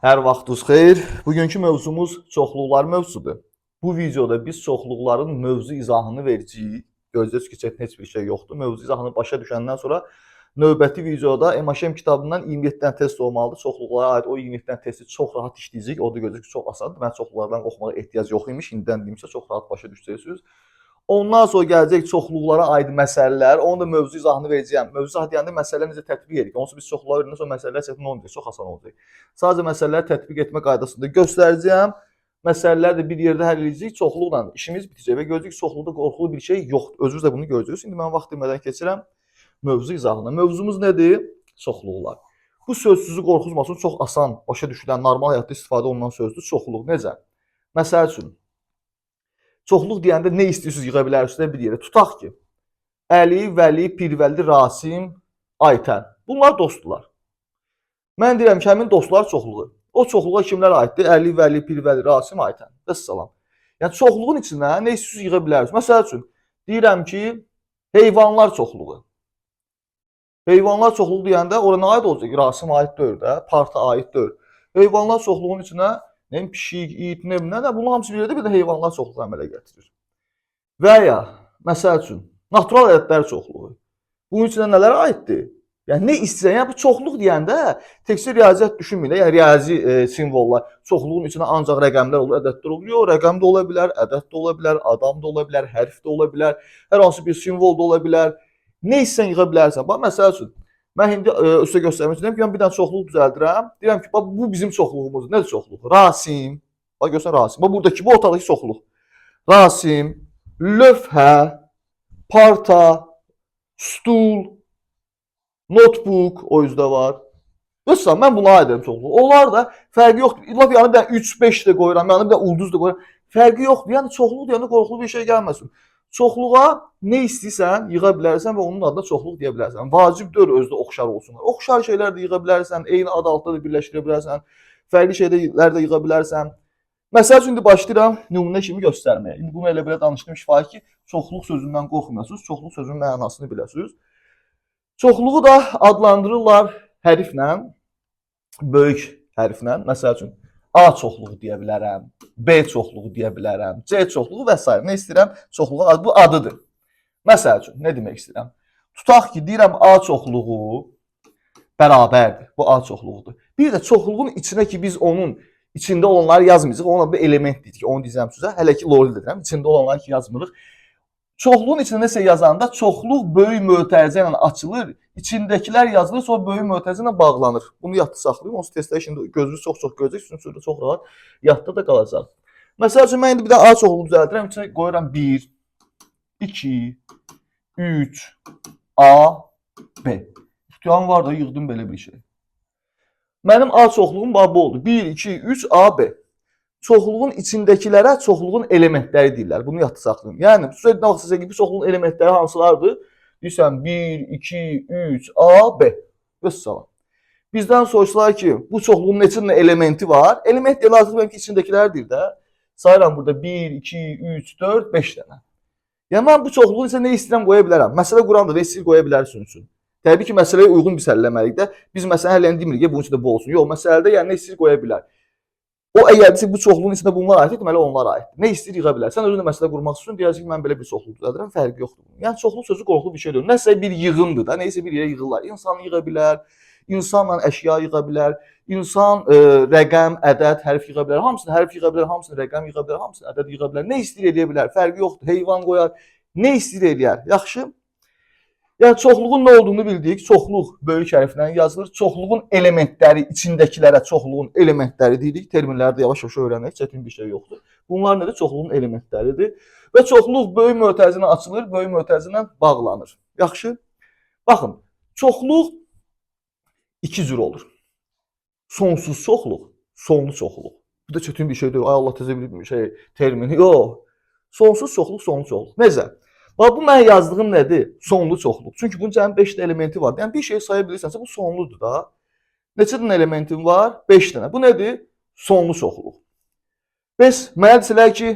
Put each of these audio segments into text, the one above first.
Hər vaxtınız xeyir. Bugünkü mövzumuz çoxluqlar mövzusudur. Bu videoda biz çoxluqların mövzu izahını verəcəyik. Gözləyirsiniz ki, çətin heç bir şey yoxdur. Mövzu izahını başa düşəndən sonra növbəti videoda MHM kitabından 27 dənə test olmalıdır. Çoxluqlara aid o 27 dənə testi çox rahat işləyəcəyik. O da gözləyir ki, çox asandır. Mən çoxluqlardan qorxmağa ehtiyac yox imiş. İndidən deyimsə çox rahat başa düşəcəksiniz. Ondan sonra gələcək çoxluqlara aid məsələlər. Onun da mövzu izahını verəcəyəm. Mövzu izahı deyəndə məsələləri necə tətbiq edirik. Onsuz biz çoxluqlara verəndən sonra məsələlər çətin olmayacaq, çox asan olacaq. Sadəcə məsələləri tətbiq etmə qaydasını da göstərəcəyəm. Məsələləri də bir yerdə həll edəcəyik. Çoxluqla işimiz bitəcək və görəcəyik ki, çoxluqda qorxulu bir şey yoxdur. Özünüz də bunu görəcəksiniz. İndi mən vaxt itirmədən keçirəm mövzu izahına. Mövzumuz nədir? Çoxluqlar. Bu söz sizi qorxutmasın, çox asan, başa düşülən, normal həyatda istifadə olunan sözdür. Çoxluq necə? Məsəl üçün, çoxluq deyəndə nə istəyirsiniz yığa bilərsiniz bir yerə. Tutaq ki, Əli, Vəli, Pirvəli, Rasim, Aytən. Bunlar dostdular. Mən deyirəm ki, həmin dostlar çoxluğu. O çoxluğa kimlər aiddir? Əli, Vəli, Pirvəli, Rasim, Aytən. Vəssalam. Yəni çoxluğun içinə nə istəyirsiniz yığa bilərsiniz. Məsəl üçün, deyirəm ki, heyvanlar çoxluğu. Heyvanlar çoxluğu deyəndə ora nə aid olacaq? Rasim aid deyil də, parta aid deyil. Heyvanlar çoxluğun içinə pişik, it, nə, bunun hamısı bir yerdə bir də heyvanlar çoxluğu əmələ gətirir. Və ya, məsəl üçün, natural ədədlər çoxluğu. Bunun içində nələr aiddir? Yəni, nə istəyirsən? Yəni, bu çoxluq deyəndə təkcə riyaziyyat düşünməyin. Yəni, riyazi simvollar çoxluğun içində ancaq rəqəmlər olur, ədədlər olur. Yox, rəqəm də ola bilər, ədəd də ola bilər, adam da ola bilər, hərf də ola bilər, hər hansı bir simvol da ola bilər. Nə istəyirsən yığa bilərsən. Bax, məsəl üçün, mən indi üstə göstərmək istəyirəm ki, bir dənə çoxluq düzəldirəm. Deyirəm ki, bax, bu bizim çoxluğumuzdur. Nədir çoxluq? Rasim. Bax, görsən Rasim. Bax, buradakı, bu otaqdakı çoxluq. Rasim, lövhə, parta, stul, notebook o yüzdə var. Yoxsa mən buna aid edirəm çoxluq. Onlar da fərqi yoxdur. Lap yanı bir dənə 3-5 də qoyuram, yanı bir dənə ulduz da qoyuram. Fərqi yoxdur. Yəni çoxluq deyəndə qorxulu bir şey gəlməsin. Çoxluğa nə istəyirsən yığa bilərsən və onun adına çoxluq deyə bilərsən. Vacib deyil özdə oxşar olsunlar. Oxşar şeylər də yığa bilərsən, eyni ad altında da birləşdirə bilərsən, fərqli şeylər də yığa bilərsən. Məsəl üçün indi başlayıram nümunə kimi göstərməyə. İndi bunu elə belə danışdım şifahi ki, çoxluq sözündən qorxmayasınız, çoxluq sözünün mənasını biləsiniz. Çoxluğu da adlandırırlar hərflə, böyük hərflə. Məsəl üçün A çoxluğu deyə bilərəm, B çoxluğu deyə bilərəm, C çoxluğu və s. Nə istəyirəm? Çoxluğa bu adıdır. Məsəl üçün, nə demək istəyirəm? Tutaq ki, deyirəm A çoxluğu bərabərdir. Bu A çoxluğudur. Bir də çoxluğun içinə ki, biz onun içində olanları yazmayacaq. Ona bir element dedik ki, onu deyəcəm sizə. Hələ ki, lol dedirəm. İçində olanları ki, yazmırıq. Çoxluğun içində nəsə yazanda çoxluq böyük mötərizə ilə açılır. İçindəkilər yazılır, sonra böyük mötərizə ilə bağlanır. Bunu yadda saxlayın. Onsuz testdə şimdi gözünüz çox-çox görəcək. Sizin çox rahat yadda da qalacaq. Məsəl üçün, mən indi bir də A çoxluğu düzəldirəm. İçinə qoyuram 1, 2, 3, A, B. İxtiyarım var da yığdım belə bir şey. Mənim A çoxluğum bu oldu. 1, 2, 3, A, B. Çoxluğun içindəkilərə çoxluğun elementləri deyirlər. Bunu yadda saxlayın. Yəni, sürekli baxsınızsa ki, bu çoxluğun elementləri hansılardır? Deyirsən 1, 2, 3, A, B. Vəssalam. Bizdən soruşsalar ki, bu çoxluğun neçə dənə elementi var? Element deyil, artıq mənimki içindəkilərdir də. Sayıram burada 1, 2, 3, 4, 5 dənə. Yəni, mən bu çoxluğun içində nə istəyirəm qoya bilərəm. Məsələ quran da nə istəyir qoya bilərsiniz üçün. Təbii ki, məsələyə uyğun bir səlləməliyik də. Biz məsələni həlləni demirik ki, bunun içində bu olsun. Yox, məsələdə yəni nə istəyir qoya bilər. O əgər bu çoxluğun içində bunlar aiddir, deməli onlar aiddir. Nə istəyir yığa bilər. Sən özün də məsələ qurmaq üçün deyəcək ki, mən belə bir çoxluq düzəldirəm, fərqi yoxdur. Yəni çoxluq sözü qorxulu bir şey deyil. Nəsə bir yığındır da, nəsə bir yerə yığırlar. İnsan yığa bilər, insanla əşya yığa bilər, insan rəqəm, ədəd, hərf yığa bilər. Hamısını hərf yığa bilər, hamısını rəqəm yığa bilər, hamısını ədəd yığa bilər. Nə istəyir eləyə bilər, fərqi yoxdur. Heyvan qoyar, nə istəyir eləyər. Yaxşı? Yəni çoxluğun nə olduğunu bildik. Çoxluq böyük hərflə yazılır. Çoxluğun elementləri, içindəkilərə çoxluğun elementləri deyirik. Terminləri də yavaş-yavaş öyrənək, çətin bir şey yoxdur. Bunlar nədir? Çoxluğun elementləridir. Və çoxluq böyük mötərizə ilə açılır, böyük mötərizə ilə bağlanır. Yaxşı? Baxın, çoxluq iki cür olur. Sonsuz çoxluq, sonlu çoxluq. Bu da çətin bir şey deyil. Ay Allah tezə bir şey termini. Yox. Sonsuz çoxluq, sonlu çoxluq. Necə? Bax, bu mən yazdığım nədir? Sonlu çoxluq. Çünki bunun cəmi 5 elementi var. Yəni, bir şey saya bilirsənsə, bu sonludur da. Neçə dənə elementin var? 5 dənə. Bu nədir? Sonlu çoxluq. Bəs, mənə desələr ki,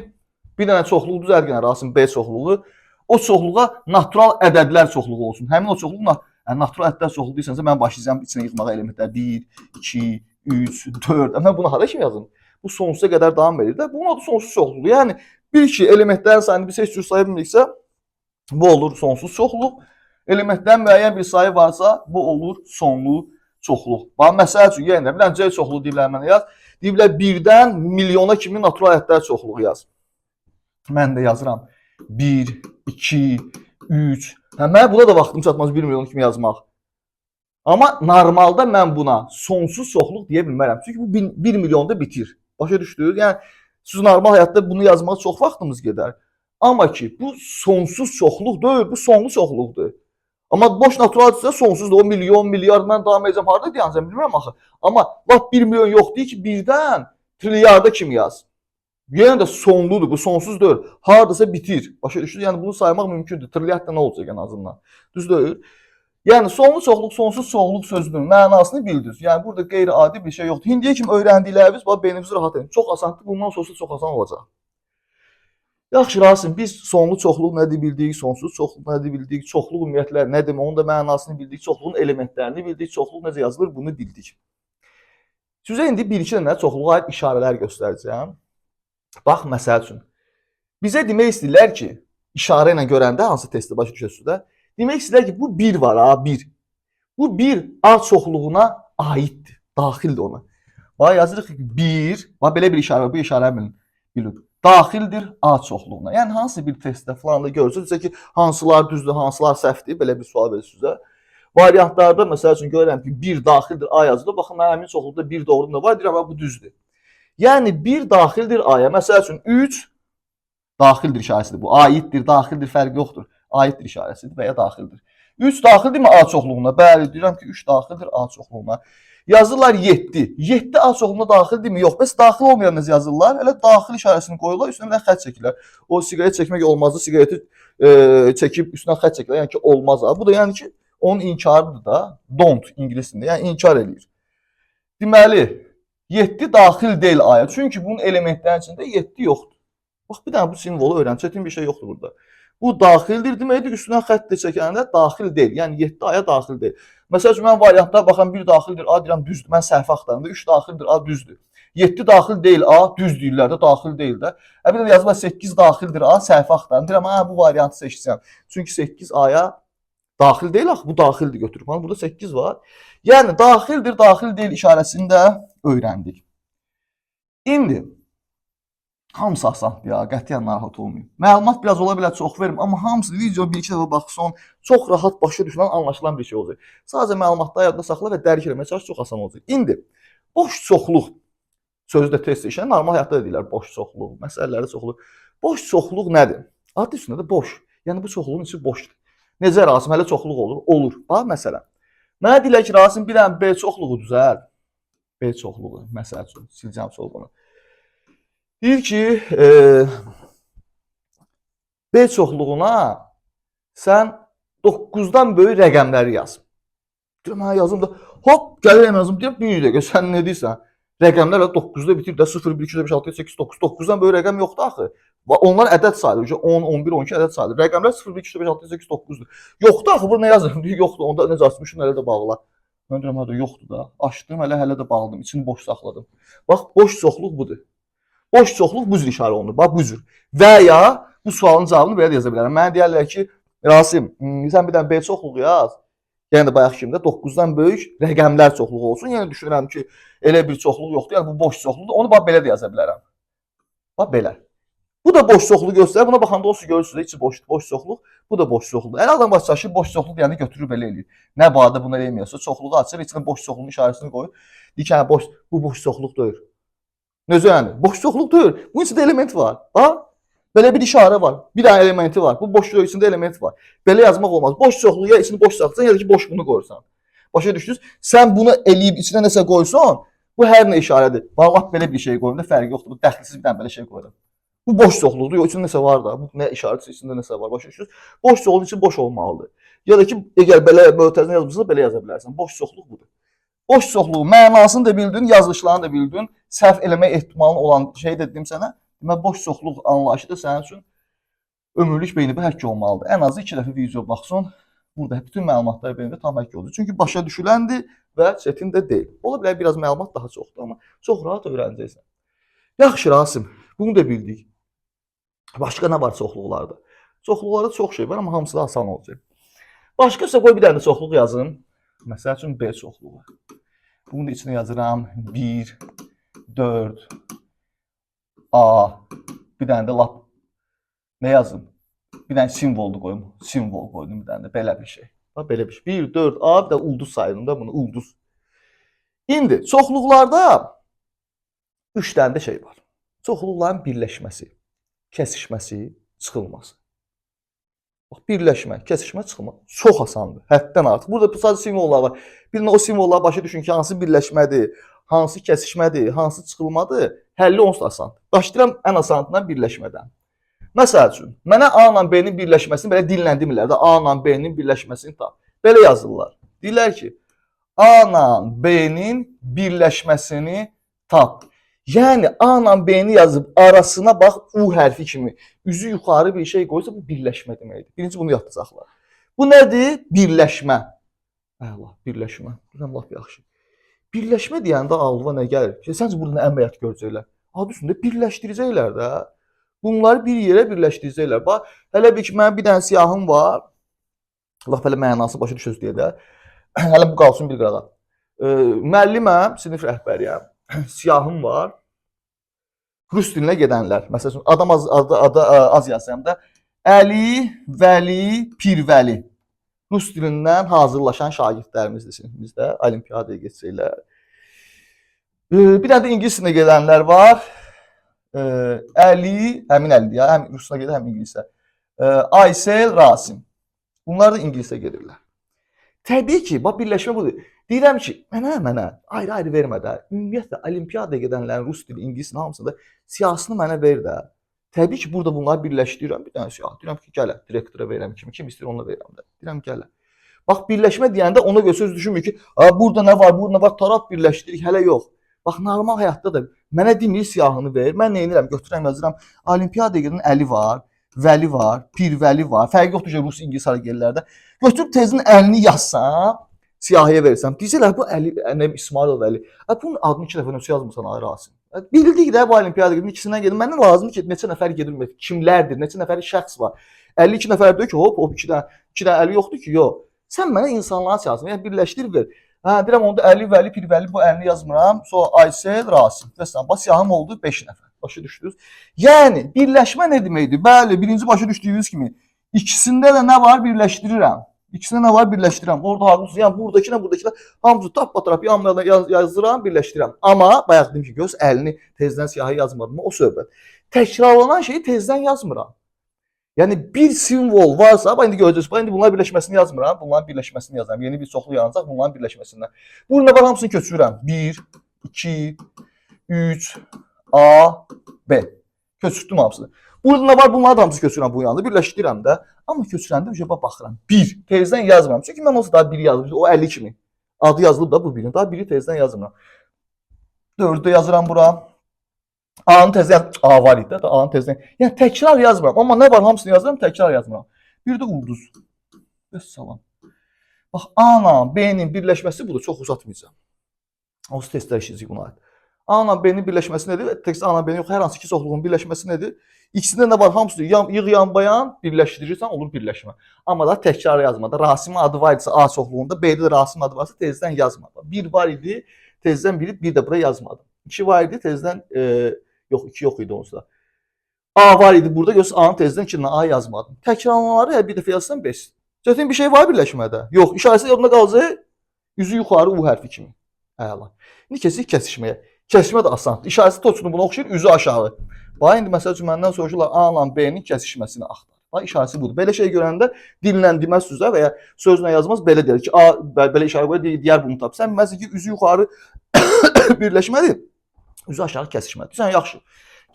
bir dənə çoxluq düzəlgən Rasim B çoxluğu, o çoxluğa natural ədədlər çoxluğu olsun. Həmin o çoxluq natural ədədlər çoxluğu deyirsənsə, mən başlayacağım içinə yığmağa elementlər. 1, 2, 3, 4. Mən bunu hara kimi yazım? Bu sonsuza qədər davam edir də. Bunun adı sonsuz çoxluq. Yəni bir ki elementlərin sayını biz heç cür saya bilmiriksə, bu olur sonsuz çoxluq. Elementlərin müəyyən bir sayı varsa, bu olur sonlu çoxluq. Bax, məsəl üçün, yenə də, bir dənə C çoxluğu deyiblər mənə yaz. Deyiblər, 1-dən milyona kimi natural ədədlər çoxluğu yaz. Mən də yazıram. 1, 2, 3. Mən buna da vaxtım çatmaz 1 milyon kimi yazmaq. Amma normalda mən buna sonsuz çoxluq deyə bilmərəm. Çünki bu 1 milyonda bitir. Başa düşdünüz? Yəni, siz normal həyatda bunu yazmağa çox vaxtımız gedər. Amma ki, bu sonsuz çoxluq deyil, bu sonlu çoxluqdur. Amma boş naturalcısa sonsuzdur. O milyon, milyard mən davam edəcəm. Harada deyəcəm, bilmirəm axı. Amma lap 1 milyon yox deyil ki, birdən trilyarda kimi yaz. Yenə də sonludur, bu sonsuz deyil. Haradasa bitir. Başa düşdünüz? Yəni, bunu saymaq mümkündür. Trilyardda nə olacaq ən azından? Düz deyil. Yəni, sonlu çoxluq, sonsuz çoxluq sözünün mənasını bildiniz. Yəni, burada qeyri-adi bir şey yoxdur. Hindiyə kimi öyrəndikləriniz, beyninizi rahat edin. Çox asandır, bundan sonrası çox asan olacaq. Yaxşı, Rasim, biz sonlu çoxluq nədir bildik, sonsuz çoxluq nədir bildik, çoxluq ümumiyyətlə nə demək, onun da mənasını bildik, çoxluğun elementlərini bildik, çoxluq necə yazılır, bunu bildik. Sizə indi bir-iki dənə çoxluğa aid işarələr göstərəcəm. Bax, məsəl üçün, bizə demək istəyirlər ki, işarə ilə görəndə, hansı testi başa düşürsünüz də, demək istəyirlər ki, bu 1 var, ha, 1. Bu 1 A çoxluğuna aiddir, daxildir ona. Bax, yazırıq ki, 1, bax, belə bir işarə, bu işarə bilin. Daxildir A çoxluğuna. Yəni, hansı bir testdə falan da görürsünüz ki, hansılar düzdür, hansılar səhvdir, belə bir sual verir sizə. Variantlarda, məsəl üçün, görürəm ki, 1 daxildir A yazılır. Baxın, mən həmin çoxluqda 1 doğru da var, deyirəm, bu düzdür. Yəni, 1 daxildir A-ya. Məsəl üçün, 3 daxildir işarəsidir bu. Aiddir, daxildir, fərqi yoxdur. Aiddir işarəsidir və ya daxildir. 3 daxildirmi A çoxluğuna? Bəli, deyirəm ki, 3 daxildir A çoxluğuna. Yazırlar 7. 7 A çoxluğuna daxildirmi? Yox. Bəs daxil olmayanız yazırlar. Elə daxil işarəsini qoyurlar, üstünə bir xətt çəkirlər. O siqaret çəkmək olmazdı. Siqareti çəkib üstünə xətt çəkirlər. Yəni ki, olmaz. Bu da yəni ki, onun inkarıdır da. Don't ingilisində. Yəni inkar eləyir. Deməli, 7 daxil deyil A-ya. Çünki bunun elementlərin içində 7 yoxdur. Bax, bir dənə bu simvolu öyrən. Çətin bir şey yoxdur burada. Bu daxildir deməkdir, üstünə xətt də çəkəndə daxil deyil. Yəni 7 A-ya daxil deyil. Məsəl üçün, mən variantda baxan 1 daxildir A deyirəm, düzdür. Mən səhv axtarımda 3 daxildir A düzdür. 7 daxil deyil A, düz deyirlər də, daxil deyil də. Bir də yazılar 8 daxildir A, səhv axtarım. Deyirəm, bu variantı seçsəm. Çünki 8 A-ya daxil deyil, axı bu daxildir götürüb. Burada 8 var. Yəni daxildir, daxil deyil işarəsini də öyrəndik. İndi hamısı asandır ya, qətiyyən narahat olmayın. Məlumat biraz ola bilər çox verim, amma hamısı video bir-iki dəfə baxsan, çox rahat başa düşülən, anlaşılan bir şey olacaq. Sadəcə məlumatları yadda saxla və dərk eləməyə çalış, çox asan olacaq. İndi boş çoxluq sözü də test işləyən, normal həyatda da deyirlər boş çoxluq, məsələləri çoxluq. Boş çoxluq nədir? Adı üstündə də boş. Yəni bu çoxluğun içi boşdur. Necə Rasim, hələ çoxluq olur? Olur. Bax, məsələn. Mənə deyirlər ki, Rasim, bir dənə B çoxluğu düzəl. B çoxluğu, məsəl üçün, siləcəm çoxluğunu. Deyir ki, B çoxluğuna sən 9-dan böyük rəqəmləri yaz. Deyirəm, hə, yazım da, hop, gəlirəm yazım, deyirəm, bir dəqiqə, sən nə deyirsən? Rəqəmlər 9-da bitir də, 0, 1, 2, 3, 5, 6, 7, 8, 9, 9-dan böyük rəqəm yoxdur axı. Onlar ədəd sayılır, 10, 11, 12 ədəd sayılır. Rəqəmlər 0, 1, 2, 3, 5, 6, 7, 8, 9-dur. Yoxdur axı, burada nə yazırım? Deyir, yoxdur, onda necə açmışım, hələ də bağla. Mən deyirəm, hə, yoxdur da, açdım, hələ də bağladım, içini boş saxladım. Bax, boş çoxluq budur. Boş çoxluq bu cür işarə olunur. Bax, bu cür. Və ya bu sualın cavabını belə də yaza bilərəm. Mənə deyərlər ki, Rasim, sən bir dənə B çoxluğu yaz. Yəni də bayaq kimi də 9-dan böyük rəqəmlər çoxluğu olsun. Yəni düşünürəm ki, elə bir çoxluq yoxdur. Yəni bu boş çoxluqdur. Onu bax belə də yaza bilərəm. Bax belə. Bu da boş çoxluq göstərir. Buna baxanda o görürsünüz, içi boş çoxluq. Bu da boş çoxluqdur. Əgər adam başlaşır, boş çoxluq deyəndə götürür belə eləyir. Nə barədə bunu eləmiyorsa, çoxluğu açır, içinə boş çoxluğun işarəsini qoyur. Deyir ki, bu boş çoxluq deyil. Necə yəni? Boş çoxluq deyil. Bunun içində element var. Bax, belə bir işarə var. Bir dənə elementi var. Bu boşluğun içində element var. Belə yazmaq olmaz. Boş çoxluq ya içini boş saxlasan, ya da ki, boş bunu qoyursan. Başa düşdünüz? Sən bunu eləyib içinə nəsə qoysan, bu hər nə işarədir. Bax, belə bir şey qoyun da fərqi yoxdur. Bu dəxilsiz bir dənə belə şey qoyuram. Bu boş çoxluqdur. Yox, içində nəsə var da. Bu nə işarəsi içində nəsə var. Başa düşdünüz? Boş çoxluq için boş olmalıdır. Ya da ki, əgər belə mötərizə yazmışsınızsa belə yaza bilərsən. Boş çoxluq budur. Boş çoxluğu mənasını da bildin, yazılışlarını da bildin, səhv eləmək ehtimalın olan şey də dedim sənə. Demək, boş çoxluq anlayışı da sənin üçün ömürlük beynində həkk olmalıdır. Ən azı 2 dəfə video baxsın, Burada bütün məlumatlar beynində tam həkk olacaq. Çünki başa düşüləndir və çətin də deyil. Ola bilər biraz məlumat daha çoxdur, amma çox rahat öyrənəcəksən. Yaxşı Rasim, bunu da bildik. Başqa nə var çoxluqlarda? Çoxluqlarda çox şey var, amma hamısı da asan olacaq. Başqa isə qoy bir dənə də çoxluq yazım. Məsəl üçün B çoxluğu. Bunun da içinə yazıram 1, 4, A. Bir dənə də lap nə yazım? Bir dənə simvoldu qoyum. Simvol qoydum bir dənə də belə bir şey. Bax belə bir şey. 1, 4, A, bir də ulduz sayırım da bunu, ulduz. İndi çoxluqlarda 3 dənə də şey var. Çoxluqların birləşməsi, kəsişməsi, çıxılması. Bax, birləşmə, kəsişmə, çıxılma çox asandır. Həddən artıq. Burada sadəcə simvollar var. Bir o simvolları başa düşün ki, hansı birləşmədir, hansı kəsişmədir, hansı çıxılmadır. Həlli onsuz da asandır. Başlayıram ən asanından birləşmədən. Məsəl üçün, mənə A ilə B-nin birləşməsini belə dillə demirlər də, A ilə B-nin birləşməsini tap. Belə yazırlar. Deyirlər ki, A ilə B-nin birləşməsini tap. Yəni A ilə B-ni yazıb arasına bax U hərfi kimi üzü yuxarı bir şey qoysa bu birləşmə deməkdir. Birinci bunu yadlayacaqlar. Bu nədir? Birləşmə. Əla, birləşmə. Bilməm lap yaxşı. Birləşmə deyəndə ağlıma nə gəlir? Səncə burada nə əməliyyat görəcəklər? Adı üstündə birləşdirəcəklər də. Bunları bir yerə birləşdirəcəklər. Bax, hələ bir ki, mənim bir dənə siyahım var. Lap hələ mənasını başa düşürsüz deyə də. Hələ bu qalsın bir qırağa. Müəlliməm, sinif rəhbəriyəm. Siyahım var. Rus dilinə gedənlər. Məsələn, adam adı az yazsam da Əli, Vəli, Pirvəli. Rus dilindən hazırlaşan şagirdlərimizdir sinifimizdə. Olimpiyadaya geçəcəklər. Bir dənə də ingilis dilinə gedənlər var. Əli, həmin Əlidir ya, həm Rusuna gedir, həm ingilisə. Aysel, Rasim. Bunlar da ingilisə gedirlər. Təbii ki, bax birləşmə budur. Deyirəm ki, mənə ayrı-ayrı vermə də. Ümumiyyətlə olimpiyadaya gedənlərin rus dili, ingilis dili hamısında siyahısını mənə ver də. Təbii ki, burada bunları birləşdirirəm. Bir dənə siyah. Deyirəm ki, gələ, direktora verirəm kimi, kim istəyir ona verirəm də. Deyirəm gələ. Bax birləşmə deyəndə ona görə söz düşünmür ki, burada nə var, burada nə var, taraf birləşdirik, hələ yox. Bax normal həyatda da mənə demir siyahını ver. Mən nə edirəm? Götürürəm, yazıram. Olimpiyadaya gedən Əli var, Vəli var, Pirvəli var. Fərqi yoxdur ki, rus, ingilis hargəllərdə. Götürüb tezin əlini yazsam, siyahıya versəm. Deyəcəklər bu Əli, İsmailov Əli. Bunun adını 2 dəfə nəsə yazmısan ay Rasim. Bildik də bu olimpiyada gedim, ikisindən gedim. Məndən lazımdır ki, neçə nəfər gedir, kimlərdir, neçə nəfər şəxs var. 52 nəfər deyir ki, hop 2 dənə Əli yoxdur ki, yox. Sən mənə insanlara çağırsın, yəni birləşdir ver. Deyirəm onda Əli, Vəli, Pirvəli bu əlini yazmıram. Sonra Aysel, Rasim. Məsələn, bax siyahım oldu 5 nəfər. Başa düşdünüz? Yəni birləşmə nə deməkdir? Bəli, birinci başa düşdüyünüz kimi ikisində də nə var birləşdirirəm. İkisində nə var birləşdirirəm. Orada haqlısınız. Yəni buradakı nə, buradakı hamısı tap-batarap yanmadan yazıram, birləşdirirəm. Amma bayaq dedim ki, göz əlini tezdən siyahı yazmadım. O söhbət. Təkrarlanan şeyi tezdən yazmıram. Yəni bir simvol varsa, bax indi görəcəksiniz. Bax indi bunların birləşməsini yazmıram, bunların birləşməsini yazıram. Yeni bir çoxlu yaranacaq, bunların birləşməsindən. Burada var hamısını köçürürəm. 1, 2, 3, A, B. Köçürtdüm hamısını. Burada nə var? Bunları da hamısı köçürürəm bu yanında. Birləşdirirəm də. Amma köçürəndə baxıram. 1. Tezdən yazmıram. Çünki mən olsa daha 1 yazmışdım. O 50 kimi. Adı yazılıb da bu 1'in. Daha 1'i tezdən yazmıram. 4'ü yazıram bura. A'nı tezdən A var idi də. A'nı tezdən. Yəni təkrar yazmıram. Amma nə var? Hamısını yazıram, təkrar yazmıram. Bir də ulduz. Vəssalam. Bax A ilə B'nin birləşməsi budur. Çox uzatmayacağam. O testlər işləyəcək buna aid. A ilə B-nin birləşməsi nədir? Təkcə A ilə B-nin yox, hər hansı iki çoxluğun birləşməsi nədir? İkisində nə var? Hamısı yığ yan-bayan birləşdirirsən, olur birləşmə. Amma da təkrar yazmada. Rasimin adı var idisə A çoxluğunda, B-də də Rasimin adı varsa tezdən yazmadı. 1 var idi, tezdən biri, bir də bura yazmadım. 2 var idi, tezdən yox, 2 yox idi onsuz da. A var idi burada, yoxsa A-nın tezdən 2-dən A yazmadım. Təkrarlananları bir dəfə yazsam 5. Çətin bir şey var birləşmədə? Yox, işarəsi yadında qalacaq. Üzü yuxarı U hərfi kimi. Əla. İndi keçirik kəsişməyə. Kəsişmə də asandır. İşarəsi toçunu buna oxşayır, üzü aşağı. Bax, indi məsəl üçün məndən soruşurlar A ilə B-nin kəsişməsini axtar. Bax, işarəsi budur. Belə şey görəndə dillə deməz sözə və ya sözlə yazmaz, belə deyir ki, A belə işarə qoyur, deyər bunu tap. Sən bilməzsən ki, üzü yuxarı birləşmədir, üzü aşağı kəsişmədir. Sən yaxşı.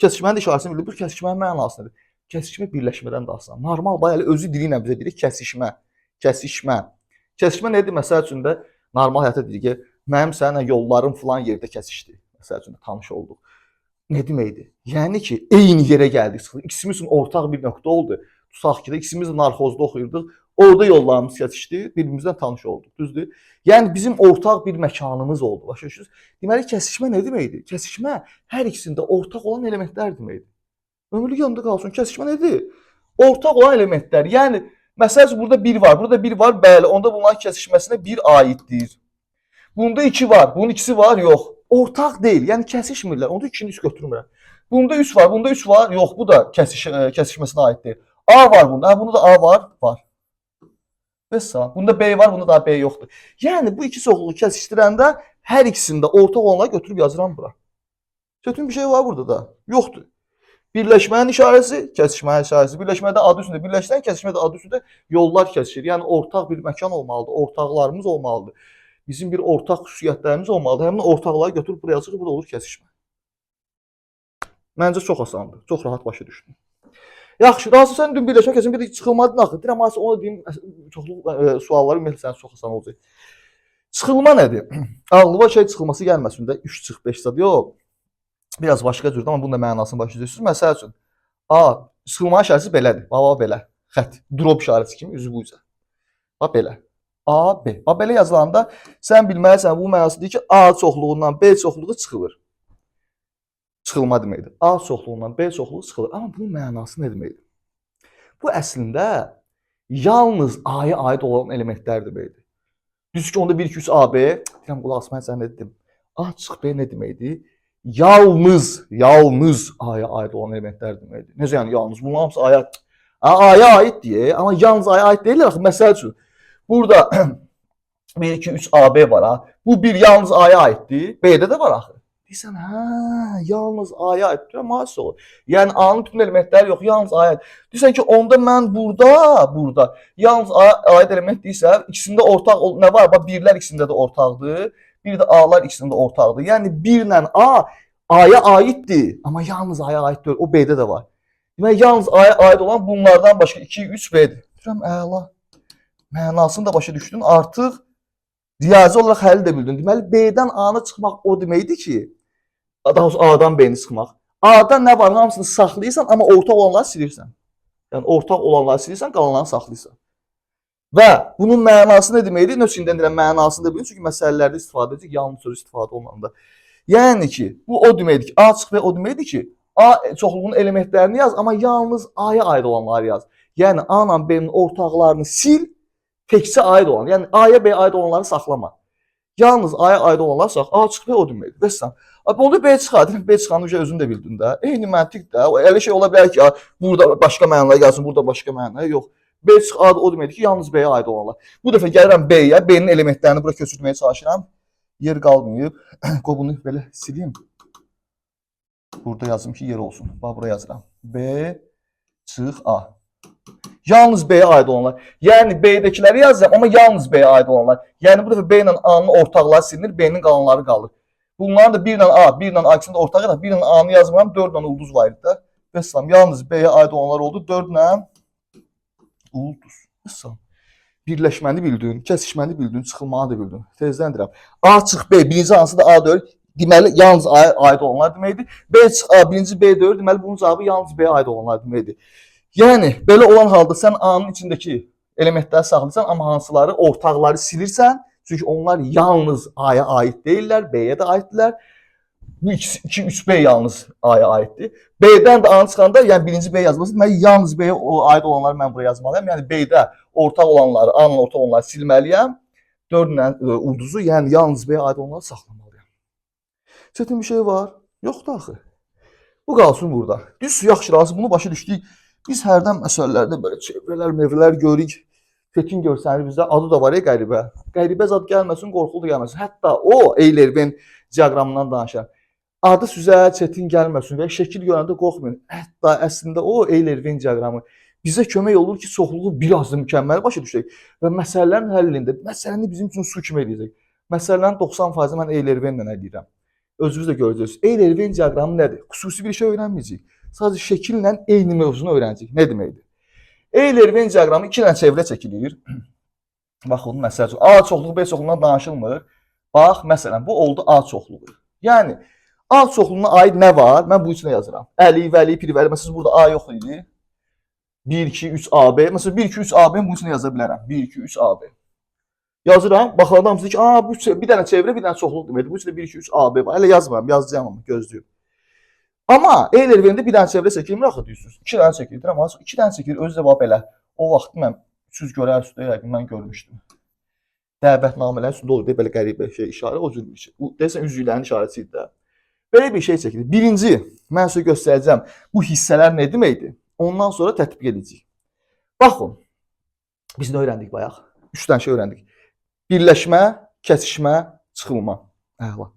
Kəsişmənin işarəsini bilir. Bu kəsişmənin mənası nədir? Kəsişmə birləşmədən də asan. Normal, bax, özü dili ilə bizə deyirik kəsişmə. Kəsişmə. Kəsişmə nədir? Məsəl üçün də normal həyatda deyirik ki, mənim səninlə yollarım filan yerdə kəsişdi. Məsəl üçün tanış olduq. Nə deməkdir? Yəni ki, eyni yerə gəldik. İkimiz üçün ortaq bir nöqtə oldu. Tutaq ki, ikimiz də narxozda oxuyurduq. Orada yollarımız kəsişdi, bir-birimizdən tanış olduq, düzdür? Yəni bizim ortaq bir məkanımız oldu, başa düşürsünüz? Deməli kəsişmə nə deməkdir? Kəsişmə hər ikisində ortaq olan elementlər deməkdir. Ömürlük yadında qalsın, kəsişmə nədir? Ortaq olan elementlər. Yəni məsəl üçün burada 1 var, burada 1 var, bəli, onda bunların kəsişməsinə 1 aiddir. Bunda 2 var, bunun ikisi var, yox. Ortaq deyil, yəni kəsişmirlər. Onda 2-ni üst götürmürəm. Bunda 3 var, bunda 3 var, yox, bu da kəsişməsinə aid deyil. A var bunda, bunda da A var, var. Vəssalam. Bunda B var, bunda da B yoxdur. Yəni bu iki çoxluğu kəsişdirəndə hər ikisində ortaq olanları götürüb yazıram bura. Çətin bir şey var burada da. Yoxdur. Birləşmənin işarəsi, kəsişmənin işarəsi. Birləşmədə adı üstündə birləşdən, kəsişmədə adı üstündə yollar kəsişir. Yəni ortaq bir məkan olmalıdır, ortaqlarımız olmalıdır. Bizim bir ortaq xüsusiyyətlərimiz olmalıdır. Həmin ortaqları götürüb buraya yazırıq, bu da olur kəsişmə. Məncə çox asandır, çox rahat başa düşdüm. Yaxşı, daha sonra sən dün birləşmə kəsin bir çıxılmadın axı. Deyirəm, aslında onu deyim, çoxlu sualları ümumiyyətlə sənin çox asan olacaq. Çıxılma nədir? Ağlıma şey çıxılması gəlməsin də 3 çıx 5 zad. Yox. Biraz başqa cürdür, amma bunun da mənasını başa düşürsünüz. Məsəl üçün, çıxılma işarəsi belədir. Baba belə. Xətt, drop işarəsi kimi üzü bu üzə. Bax belə. A, B. Bax belə yazılanda sən bilməlisən bu mənası deyir ki, A çoxluğundan B çoxluğu çıxılır. Çıxılma deməkdir. A çoxluğundan B çoxluğu çıxılır. Amma bunun mənası nə deməkdir? Bu əslində yalnız A-ya aid olan elementlər deməkdir. Düz ki, onda 1, 2, 3 AB. Deyirəm, qulaq as, mən sənə nə dedim? A çıx B nə deməkdir? Yalnız A-ya aid olan elementlər deməkdir. Necə yəni yalnız? Bunun hamısı A-ya aid deyə, amma yalnız A-ya aid deyirlər. Axı, məsəl üçün, burada 1, 2, 3 AB var ha. Bu bir yalnız A-ya aiddir. B-də də var axı. Deyirsən, hə, yalnız A-ya aiddir, amma hasil olur. Yəni A-nın bütün elementləri yox, yalnız A-ya aid. Deyirsən ki, onda mən burada yalnız A-ya aid element deyirsə, ikisində ortaq nə var? Bax, birlər ikisində də ortaqdır. Bir də A-lar ikisində də ortaqdır. Yəni 1 ilə A, A-ya aiddir, amma yalnız A-ya aid deyil. O B-də də var. Demək, yalnız A-ya aid olan bunlardan başqa 2, 3 B-dir. Deyirəm, əla. Mənasını da başa düşdün. Artıq riyazi olaraq həlli də bildin. Deməli, B-dən A-na çıxmaq o deməkdir ki, daha doğrusu A-dan B-ni çıxmaq. A-dan nə var? Hamısını saxlayırsan, amma ortaq olanları silirsən. Yəni, ortaq olanları silirsən, qalanları saxlayırsan. Və bunun mənası nə deməkdir? Növçindən deyirəm, mənasını da bilin. Çünki məsələlərdə istifadə edəcək, yanlış söz istifadə olunanda. Yəni ki, bu o deməkdir ki, A çıx B o deməkdir ki, A çoxluğunun elementlərini yaz, amma yalnız A-ya aid olanları yaz. Yəni, A ilə B-nin ortaqlarını sil, təkcə aid olan. Yəni, A-ya B-yə aid olanları saxlama. Yalnız A-ya aid olanları saxla. A çıx B o deməkdir. Bəs onda B çıxar. B çıxanı özün də bildin də. Eyni məntiq də. Elə şey ola bilər ki, burada başqa mənaya gəlsin, burada başqa mənaya. Yox. B çıx A o deməkdir ki, yalnız B-yə aid olanlar. Bu dəfə gəlirəm B-yə, B-nin elementlərini bura köçürtməyə çalışıram. Yer qalmayıb. Bunu belə sileyim. Burada yazım ki, yer olsun. Bax, bura yazıram. B çıx A. Yalnız B-yə aid olanlar. Yəni B-dəkiləri yazacağam, amma yalnız B-yə aid olanlar. Yəni bu dəfə B ilə A-nın ortaqları silinir, B-nin qalanları qalır. Bunların da 1 ilə A, 1 ilə A ikisində ortaq edək. 1 ilə A-nı yazmıram, 4 ilə ulduz var idi də. Vəssalam, yalnız B-yə aid olanlar oldu, 4 ilə ulduz. Vəssalam. Birləşməni bildin, kəsişməni bildin, çıxılmanı da bildin. Tezdən deyirəm. A çıx B, birinci hansı da A deyil. Deməli, yalnız A-ya aid olanlar deməkdir. B çıx A, birinci B deyil. Deməli, bunun cavabı yalnız B-yə aid olanlar deməkdir. Yəni, belə olan halda sən A-nın içindəki elementləri saxlayırsan, amma hansıları, ortaqları silirsən. Çünki onlar yalnız A-ya aid deyirlər, B-yə də aiddirlər. Bu 2, 3 B yalnız A-ya aiddir. B-dən də A-nı çıxanda, yəni birinci B yazılması, deməli, yalnız B-yə aid olanları mən buraya yazmalıyam. Yəni, B-də ortaq olanları, A-nın ortaq olanları silməliyəm. 4 ilə ulduzu, yəni yalnız B-yə aid olanları saxlamalıyam. Çətin bir şey var? Yoxdur axı. Bu qalsın burada. Düz yaxşı razı, bunu başa düşdük. Biz hərdən məsələlərdə belə çevrələr, mevrələr görürük. Çetin görsənir bizdə. Adı da var ya qəribə. Qəribə zad gəlməsin, qorxulu da gəlməsin. Hətta o Eylerben diaqramından danışan. Adı sizə çetin gəlməsin və şəkil görəndə qorxmayın. Hətta əslində o Eylerben diaqramı bizə kömək olur ki, çoxluğu biraz da mükəmməl başa düşək və məsələlərin həllində məsələni bizim üçün su kimi eləyəcək. Məsələlərin 90%-i mən Eylerbenlə eləyirəm. Özünüz də görəcəksiniz. Eylerben diaqramı nədir? Xüsusi bir şey öyrənməyəcəyik. Sadəcə şəkillə eyni mövzunu öyrənəcəyik. Nə deməkdir? Eylerben diaqramı 2 dənə çevrə çəkilir. Baxın, məsəl üçün, A çoxluğu B çoxluğundan danışılmır. Bax, məsələn, bu oldu A çoxluğu. Yəni, A çoxluğuna aid nə var? Mən bu içinə yazıram. Əli, vəli, pir, vəli. Məsələn, burada A yox idi. 1, 2, 3 AB. Məsələn 1, 2, 3 AB bunun içində yaza bilərəm. 1, 2, 3 AB. Yazıram. Baxan adam ki, bu bir dənə çevrə, bir dənə çoxluq deməkdir. Bu içində 1, 2, 3 AB var. Hələ yazmıram, yazacağam amma gözləyim. Amma Euler verəndə bir dənə çevrə çəkilmir axı deyirsiniz. 2 dənə çəkilir. Amma 2 dənə çəkilir. Özü də var belə. O vaxt mən siz görərsiniz, yəqin mən görmüşdüm. Dəvətnamələr üstündə olur belə qəribə şey işarə, o cür bir şey. Bu desən üzvlərin işarəsi idi də. Belə bir şey çəkilir. Birinci, mən sizə göstərəcəm bu hissələr nə deməkdir? Ondan sonra tətbiq edəcəyik. Baxın. Biz nə öyrəndik bayaq? 3 dənə şey öyrəndik. Birləşmə, kəsişmə, çıxılma. Əla.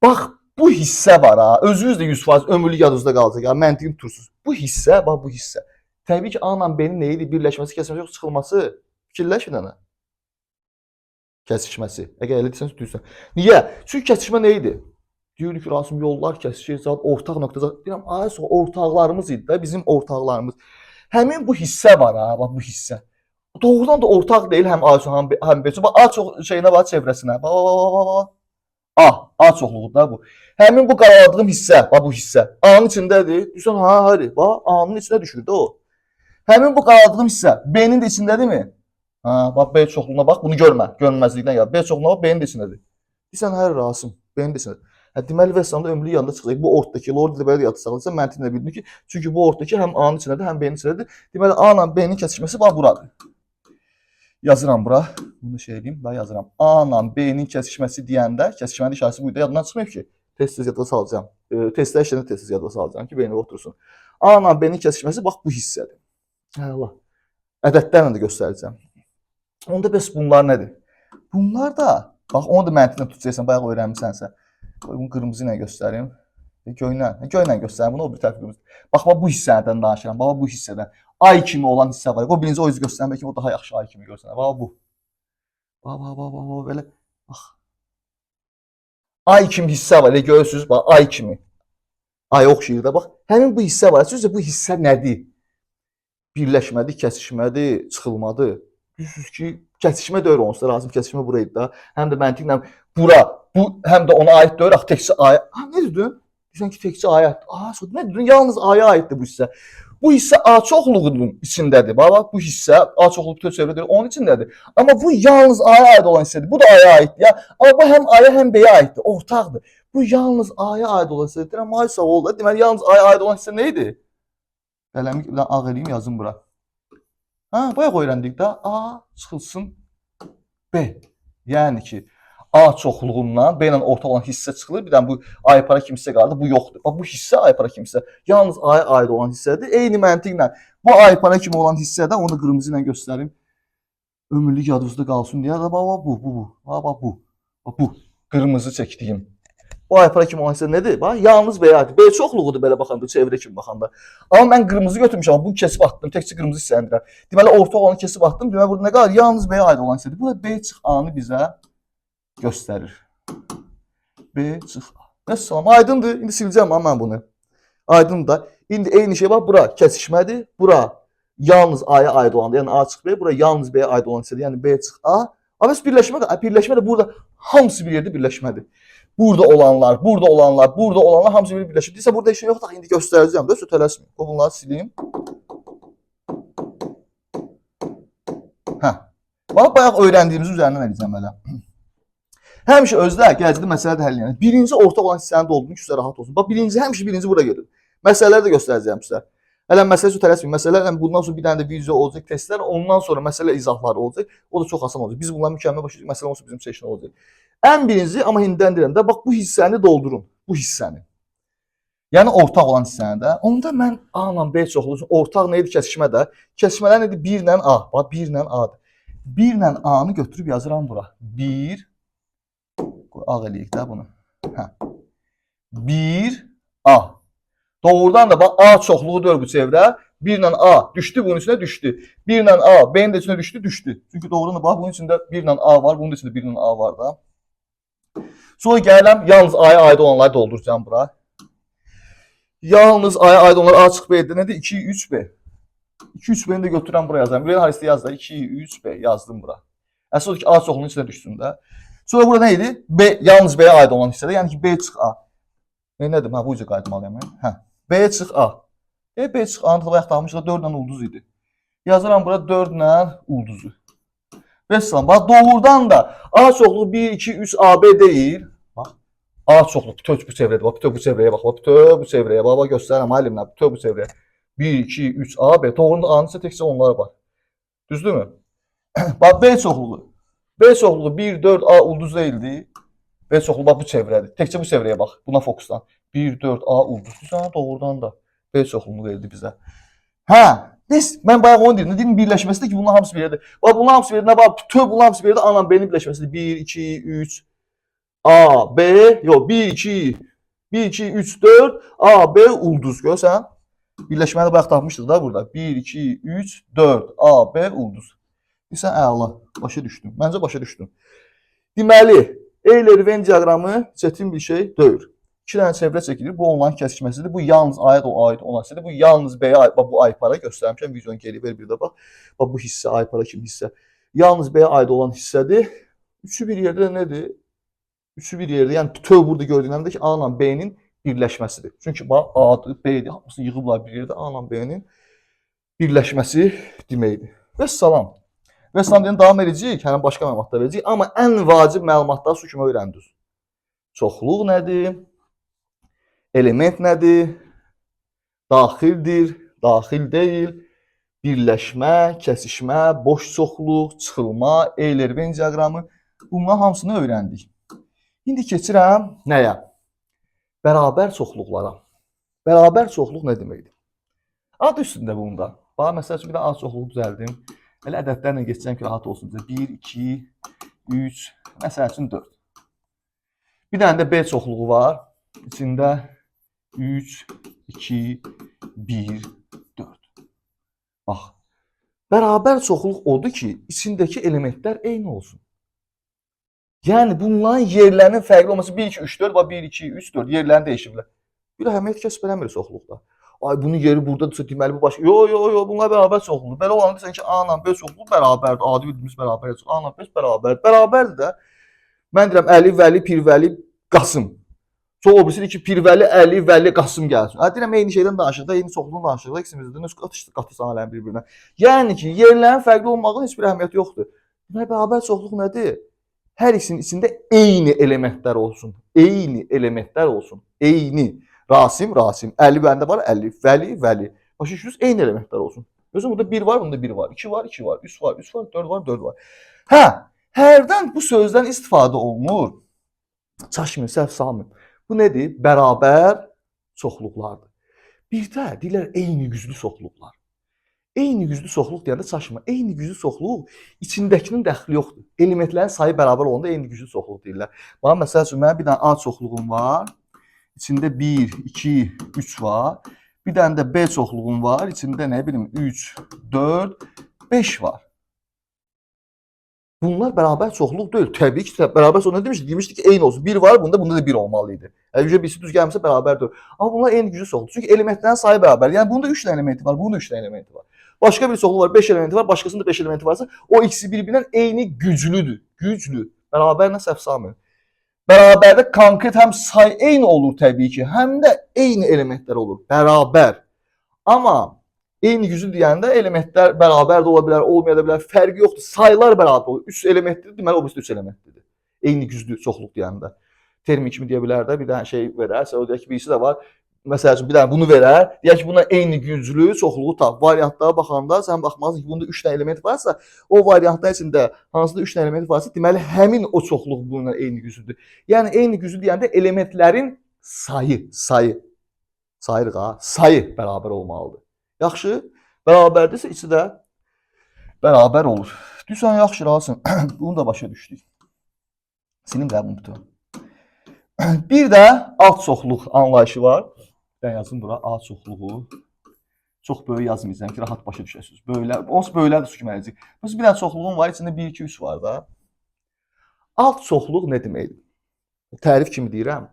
Bax, bu hissə var ha. Özünüz də 100% ömürlük yadınızda qalacaq. Ya məntiqin tutursuz. Bu hissə, bax bu hissə. Təbii ki, A ilə B-nin nə idi? Birləşməsi, kəsişməsi, yox çıxılması. Fikirləşin ana. Kəsişməsi. Əgər elə desən, düzsən. Niyə? Çünki kəsişmə nə idi? Deyirik ki, Rasim, yollar kəsişir, ortaq nöqtə. Deyirəm, ay sonra ortaqlarımız idi də, bizim ortaqlarımız. Həmin bu hissə var ha, bax bu hissə. Doğrudan da ortaq deyil həm A üçün, həm B üçün. Bax, A çox şeyinə bax, çevrəsinə. Bax. A çoxluğudur da bu. Həmin bu qaraladığım hissə, bax bu hissə. A-nın içindədir. Düşün, hayır. Bax, A-nın içinə düşür də o. Həmin bu qaraladığım hissə B-nin də içindədirmi? Bax, B çoxluğuna bax, bunu görmə. Görünməzlikdən ya. B çoxluğuna bax, B-nin də içindədir. Deyirsən, hayır Rasim, B-nin də içindədir. Deməli, vəssamda ömürlük yanında çıxacaq. Bu ortadakı, orada belə yatsaqlıqsa məntiqlə bildik ki, çünki bu ortadakı həm A-nın içindədir, həm B-nin içindədir. Deməli, A ilə B-nin kəsişməsi bax buradır. Yazıram bura. Bunu şey edeyim, ben yazıram. A ilə B-nin kəsişməsi deyəndə, kəsişmənin işarəsi buydu. Yadından çıxmayıb ki, tez-tez yadda salacağım. Testlər işlərini tez-tez yadda salacağım ki, beynə otursun. A ilə B-nin kəsişməsi bax bu hissədir. Allah. Ədədlərlə də göstərəcəm. Onda bəs bunlar nədir? Bunlar da, bax onu da məntiqlə tutacaqsan, bayaq öyrənmisənsə. Bunu qırmızı ilə göstərim. Göylə göstərim, bunu o bir tərəf qırmızı. Bax, bu hissədən danışıram. Bax, bu hissədən. Ay kimi olan hissə var. O birinci o yüzü göstərim, bəlkə o daha yaxşı ay kimi görsənər. Bax, bu. Bax, belə. Bax. Ay kimi hissə var, görürsünüz, bax, ay kimi. Ay oxşayır da, bax. Həmin bu hissə var. Sizcə bu hissə nədir? Birləşmədir, kəsişmədir, çıxılmadır. Düzsüz ki, kəsişmə deyil onsuz da, Rasim kəsişmə buraydı da. Həm də məntiqlə bura, bu həm də ona aid deyil, axı təkcə aya. Nə dedin? Deyirsən ki, təkcə aya aid. Nə dedin? Yalnız aya aiddir bu hissə. Bu hissə A çoxluğunun içindədir. Bax, bu hissə A çoxluğu bütün çevrə deyil, onun içindədir. Amma bu yalnız A'ya aid olan hissədir. Bu da A'ya aiddir. Ya. Amma bu həm A'ya, həm B'yə aiddir. Ortaqdır. Bu yalnız A'ya aid olan hissədir. Amma ay sağ ol da. Deməli, yalnız A'ya aid olan hissə nə idi? Qələmi bir ağ eləyim, yazım bura. Bayaq öyrəndik də. A çıxılsın B. Yəni ki, A çoxluğundan B ilə ortaq olan hissə çıxılır. Bir dənə bu A-para kimi hissə qaldı. Bu yoxdur. Bax, bu hissə A-para kimi hissə. Yalnız A'ya aid olan hissədir. Eyni məntiqlə bu A-para kimi olan hissədə onu da qırmızı ilə göstərim. Ömürlük yadınızda qalsın deyə. Bax, bu. Bax, bu. Qırmızı çəkdiyim. Bu A-para kimi olan hissə nədir? Bax, yalnız B-yə aid. B çoxluğudur belə baxanda, çevrə kimi baxanda. Amma mən qırmızı götürmüşəm, bunu kesib atdım. Təkcə qırmızı hissələndirəm. Deməli, orta olanı kesib atdım. Deməli, burada nə qalır? Yalnız B-yə aid olan hissədir. Bu da B çıx A-nı bizə göstərir. B çıx A. Nəsəlam, aydındır. İndi siləcəm mən bunu. Aydın da. İndi eyni şey var. Bura kəsişmədir. Bura yalnız A-ya aid olandır. Yəni A çıx B. Bura yalnız B-yə aid olan hissədir. Yəni B çıx A. Amma birləşmə də burada hamısı bir yerdə birləşmədir. Burada olanlar, hamısı bir birləşib. Deyirsə, burada heç nə yoxdur. İndi göstərəcəm də, tələsməyin. Bunları sileyim. Bax, bayaq öyrəndiyimiz üzərindən eləyəcəm elə. Həmişə özdə gələcəkdə məsələ də həll edin. Birinci ortaq olan hissənin olduğunu ki, sizə rahat olsun. Bax, birinci bura gedir. Məsələləri də göstərəcəm sizə. Hələ məsələ üçün tələsməyin. Məsələlər bundan sonra bir dənə də video olacaq, testlər, ondan sonra məsələ izahları olacaq. O da çox asan olacaq. Biz bunları mükəmməl başlayacağıq. Məsələ olsa bizim seçkin olacaq. Ən birinci, amma indidən deyirəm də, bax bu hissəni doldurun. Bu hissəni. Yəni ortaq olan hissəni də. Onda mən A ilə B çoxluğu, ortaq nə idi kəsişmə də? Kəsişmələr nə idi? 1 ilə A. Bax 1 ilə A-dır. 1 ilə A-nı götürüb yazıram bura. 1 ağ eləyək də bunu. 1 A. Doğrudan da bax A çoxluğu deyil bu çevrə. 1 ilə A düşdü, bunun içində düşdü. 1 ilə A B-nin də içində düşdü. Çünki doğrudan da bax bunun içində 1 ilə A var, bunun içində 1 ilə A var da. Sonra gələm, yalnız A-ya aid olanları dolduracağım bura. Yalnız A-ya aid olanlar A çıx B-dir. Nədir? 2, 3, B. 2, 3, B-ni də götürəm bura yazıram. Ürəyən harisi yaz da. 2, 3, B yazdım bura. Əsas odur ki, A çoxluğunun içində düşsün də. Sonra burada nə idi? B, yalnız B-yə aid olan hissədə. Yəni ki, B çıx A. Nə dedim? Bu uca qayıtmalıyım. B çıx A. B çıxır. Anadolu yaxtamışda 4 dənə ulduz idi. Yazıram bura 4 ilə ulduzu. Vəssalam. Bax doğrudan da A çoxluğu 1, 2, 3 AB deyil. Bax. A çoxluq bütöv bu çevrədə. Bax bütöv bu çevrəyə bax. Bax bütöv bu çevrəyə. Bax bax göstərirəm müəllimlər. Bütöv bu çevrəyə. 1, 2, 3 AB. Doğrunda A-nın isə təkcə onlar var. Düzdürmü? Bax B çoxluğu. B çoxluğu 1, 4 A ulduz deyildi. B çoxluğu bax bu çevrədir. Təkcə bu çevrəyə bax. Buna fokuslan. 1, 4 A ulduz. Düzdür? Doğrudan da B çoxluğunu verdi bizə. Hə, mən bayaq onu deyirdim. Dedim birləşməsidir ki, bunların hamısı birlədir. Bax bunların hamısı birlədir. Nə var? Bütöv bunların hamısı birlədir. A-la B-nin birləşməsidir. 1, 2, 3 A, B, yox 1, 2, 1, 2, 3, 4 A, B ulduz. Görürsən? Birləşməni bayaq tapmışdıq da burada. 1, 2, 3, 4 A, B ulduz. Sən əla, başa düşdün. Məncə başa düşdün. Deməli, Euler-Venn diaqramı çətin bir şey deyil. 2 dənə çevrə çəkilir. Bu onların kəsişməsidir. Bu yalnız A'ya aid olan hissədir. Bu yalnız B'yə aid. Bax bu aypara göstərmişəm. Videonun geri ver bir də bax. Bax bu hissə aypara kimi hissə. Yalnız B'yə aid olan hissədir. Üçü bir yerdə nədir? Üçü bir yerdə. Yəni bütöv burada gördüyünəmdə ki, A ilə B'nin birləşməsidir. Çünki bax A'dır, B'dir. Hamısını yığıblar bir yerdə. A ilə B'nin birləşməsi deməkdir. Vəssalam. Vəssalam deyən davam edəcəyik. Həmin başqa məlumatlar verəcəyik. Amma ən vacib məlumatlar su kimi öyrəndiniz. Çoxluq nədir? Element nədir? Daxildir, daxil deyil, birləşmə, kəsişmə, boş çoxluq, çıxılma, Euler-Venn diaqramı. Bunların hamısını öyrəndik. İndi keçirəm nəyə? Bərabər çoxluqlara. Bərabər çoxluq nə deməkdir? Ad üstündə bunda. Bax, məsəl üçün bir də A çoxluğu düzəldim. Elə ədədlərlə geçəcəm ki, rahat olsun. 1, 2, 3, məsəl üçün 4. Bir dənə də B çoxluğu var. İçində 3, 2, 1, 4. Bax, bərabər çoxluq odur ki, içindəki elementlər eyni olsun. Yəni, bunların yerlərinin fərqli olması 1, 2, 3, 4 və 1, 2, 3, 4 yerlərini dəyişiblər. Bir əhəmiyyət kəsb eləmir çoxluqda. Ay, bunun yeri buradadırsa, deməli bu başqa. Yo, bunlar bərabər çoxluqdur. Belə olanda sən ki, A ilə B çoxluğu bərabərdir. Adi bildiyimiz bərabər. A ilə B bərabərdir. Bərabərdir də. Mən deyirəm, Əli, Vəli, Pirvəli, Qasım. Çox obisidir ki, Pirvəli, Əli, Vəli, Qasım gəlsin. Deyirəm, eyni şeydən danışırıq da, eyni çoxluğunu danışırıq da, ikisimiz də qatı sanələrin bir-birinə. Yəni ki, yerlərin fərqli olmağının heç bir əhəmiyyəti yoxdur. Demək, bərabər çoxluq nədir? Hər ikisinin içində eyni elementlər olsun. Eyni elementlər olsun. Eyni. Rasim, Rasim. Əli bəndə var, Əli. Vəli, Vəli. Başa düşürsünüz? Eyni elementlər olsun. Özün burada 1 var, bunda 1 var. 2 var, 2 var. 3 var, 3 var. 4 var, 4 var. Hə, hərdən bu sözdən istifadə olunur. Çaşmır, səhv salmır. Bu nədir? Bərabər çoxluqlardır. Bir də deyirlər eyni güclü çoxluqlar. Eyni güclü çoxluq deyəndə çaşma. Eyni güclü çoxluq içindəkinin dəxli yoxdur. Elementlərin sayı bərabər olanda eyni güclü çoxluq deyirlər. Bax, məsəl üçün, mənim bir dənə A çoxluğum var. İçində 1, 2, 3 var. Bir dənə də B çoxluğum var. İçində nə bilim 3, 4, 5 var. Bunlar bərabər çoxluq deyil. Təbii ki, bərabər çoxluq nə demişdik? Demişdik ki, eyni olsun. 1 var, bunda da 1 olmalıydı. Əgər birisi düz gəlmirsə bərabərdir. Amma bunlar eyni güclü çoxluq. Çünki elementlərin sayı bərabər. Yəni bunda 3 dənə elementi var, bunun da 3 dənə elementi var. Başqa bir çoxluq var, 5 elementi var, başqasında 5 elementi varsa, o ikisi bir-birindən eyni güclüdür. Güclü. Bərabərlə səhv salmayın. Bərabərdə konkret həm say eyni olur təbii ki, həm də eyni elementlər olur. Bərabər. Amma eyni güclü deyəndə elementlər bərabər də ola bilər, olmaya da bilər. Fərqi yoxdur. Saylar bərabər olur. 3 elementlidir, deməli o birisi 3 elementlidir. Eyni güclü çoxluq deyəndə. Termin kimi deyə bilər də, bir dənə şey verərsə, o deyək ki, birisi də var. Məsəl üçün bir dənə bunu verər, deyək ki, buna eyni güclü çoxluğu tap. Variantlara baxanda sən baxmalısın ki, bunda 3 dənə element varsa, o variantlar içində hansıda 3 dənə element varsa, deməli həmin o çoxluq bununla eyni güclüdür. Yəni eyni güclü deyəndə elementlərin sayı sayırıq ha, sayı bərabər olmalıdır. Yaxşı, bərabərdirsə içi də bərabər olur. Deyirsən, yaxşı, Rasim, bunu da başa düşdük. Sinim qəbul bütün. Bir də alt çoxluq anlayışı var. Ben yazım bura A çoxluğu. Çox böyük yazmayacağım ki, rahat başa düşəsiniz. Böyüklər, onsuz böyüklər də su kimi ələcək. Bir dənə çoxluğum var, içində 1, 2, 3 var da. Alt çoxluq nə deməkdir? Tərif kimi deyirəm.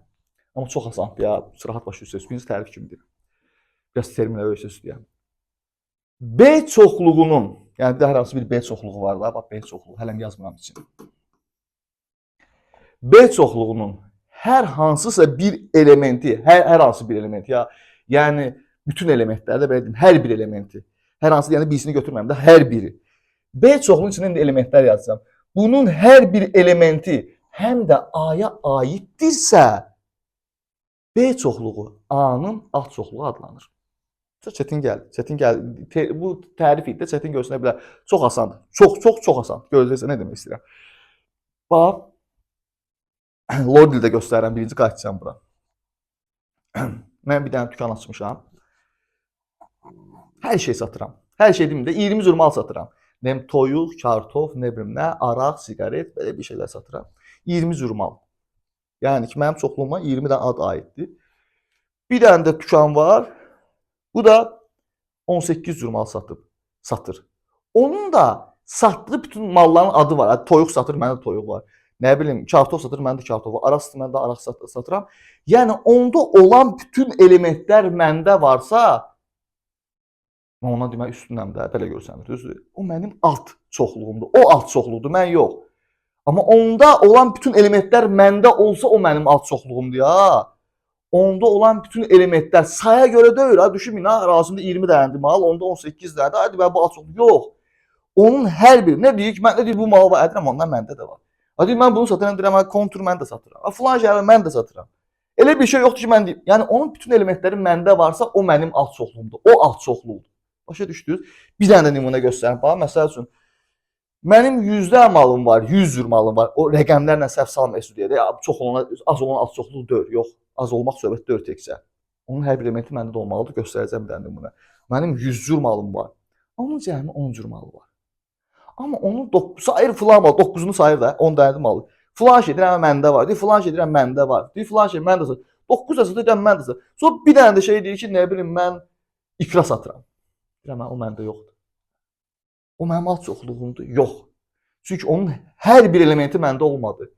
Amma çox asandır ya, rahat başa düşəsiniz. Birinci tərif kimi deyirəm. Biraz terminlə öyrəşəsiniz deyəm. B çoxluğunun, yəni bir də hər hansı bir B çoxluğu var da, bax B çoxluğu, hələm yazmıram için. B çoxluğunun hər hansısa bir elementi, hər hansı bir elementi ya, yəni Bütün elementlərdə belə deyim, hər bir elementi. Hər hansı yəni birisini götürməyəm də, hər biri. B çoxluğunun içində indi elementlər yazacağam. Bunun hər bir elementi həm də A-ya aiddirsə, B çoxluğu A-nın alt çoxluğu adlanır. Çətin gəlir. Bu tərif idi, çətin görsənə bilər. Çox asandır. Çox asan. Görəcəksən nə demək istəyirəm. Bax, lor dildə göstərirəm, birinci qayıtacağım bura. Mən bir dənə dükan açmışam. Hər şey satıram. Hər şey deməyim də 20 cür mal satıram. Nə toyuq, kartof, nə bilim nə, araq, siqaret, belə bir şeylər satıram. 20 cür mal. Yəni ki, mənim çoxluğuma 20 dənə ad aiddir. Bir dənə də dükan var. Bu da 18 cür mal satır. Onun da satdığı bütün malların adı var. Yəni, toyuq satır, məndə toyuq var. Nə bilim, kartof satır, məndə kartof var. Araq satır, məndə araq satıram. Yəni, onda olan bütün elementlər məndə varsa, ona demək üstündən də belə görsənir, düzdür? O mənim alt çoxluğumdur. O alt çoxluqdur, mən yox. Amma onda olan bütün elementlər məndə olsa, o mənim alt çoxluğumdur ya. Onda olan bütün elementlər saya görə deyil. Ha, düşünməyin, ha, razımda 20 dənədir mal, onda 18 dənədir. Hadi mən bu alt çoxluq. Yox. Onun hər biri, nə deyir ki, mən nə deyir, bu malı var, ədirəm, ondan məndə də var. Hadi mən bunu satıram, deyirəm, kontur mən də satıram. Filan şeyləri mən də satıram. Elə bir şey yoxdur ki, mən deyim. Yəni, onun bütün elementləri məndə varsa, o mənim alt çoxluğumdur. O alt çoxluqdur. Başa düşdünüz? Bir dənə də nümunə göstərim. Bax, məsəl üçün, mənim 100 malım var, 100 cür malım var. O rəqəmlərlə səhv salmayasınız deyə. Çox olan, az olan alt çoxluq deyil. Yox, az olmaq söhbət deyil təkcə. Onun hər bir elementi məndə də olmalıdır. Göstərəcəm bir dənə nümunə. Mənim 100 cür malım var. Onun cəmi 10 cür malı var. Amma onun sayır filan mal, 9'unu sayır da, 10 dənədir malı. Filan şey deyirəm, məndə var. Deyir, filan şey deyirəm, məndə var. Deyir, filan şey məndə var. 9 yazır, deyirəm, məndə var. Sonra bir dənə də şey deyir ki, nə bilim, mən ikra satıram. Deyirəm, o məndə yoxdur. O mənim alt çoxluğumdur. Yox. Çünki onun hər bir elementi məndə olmadı.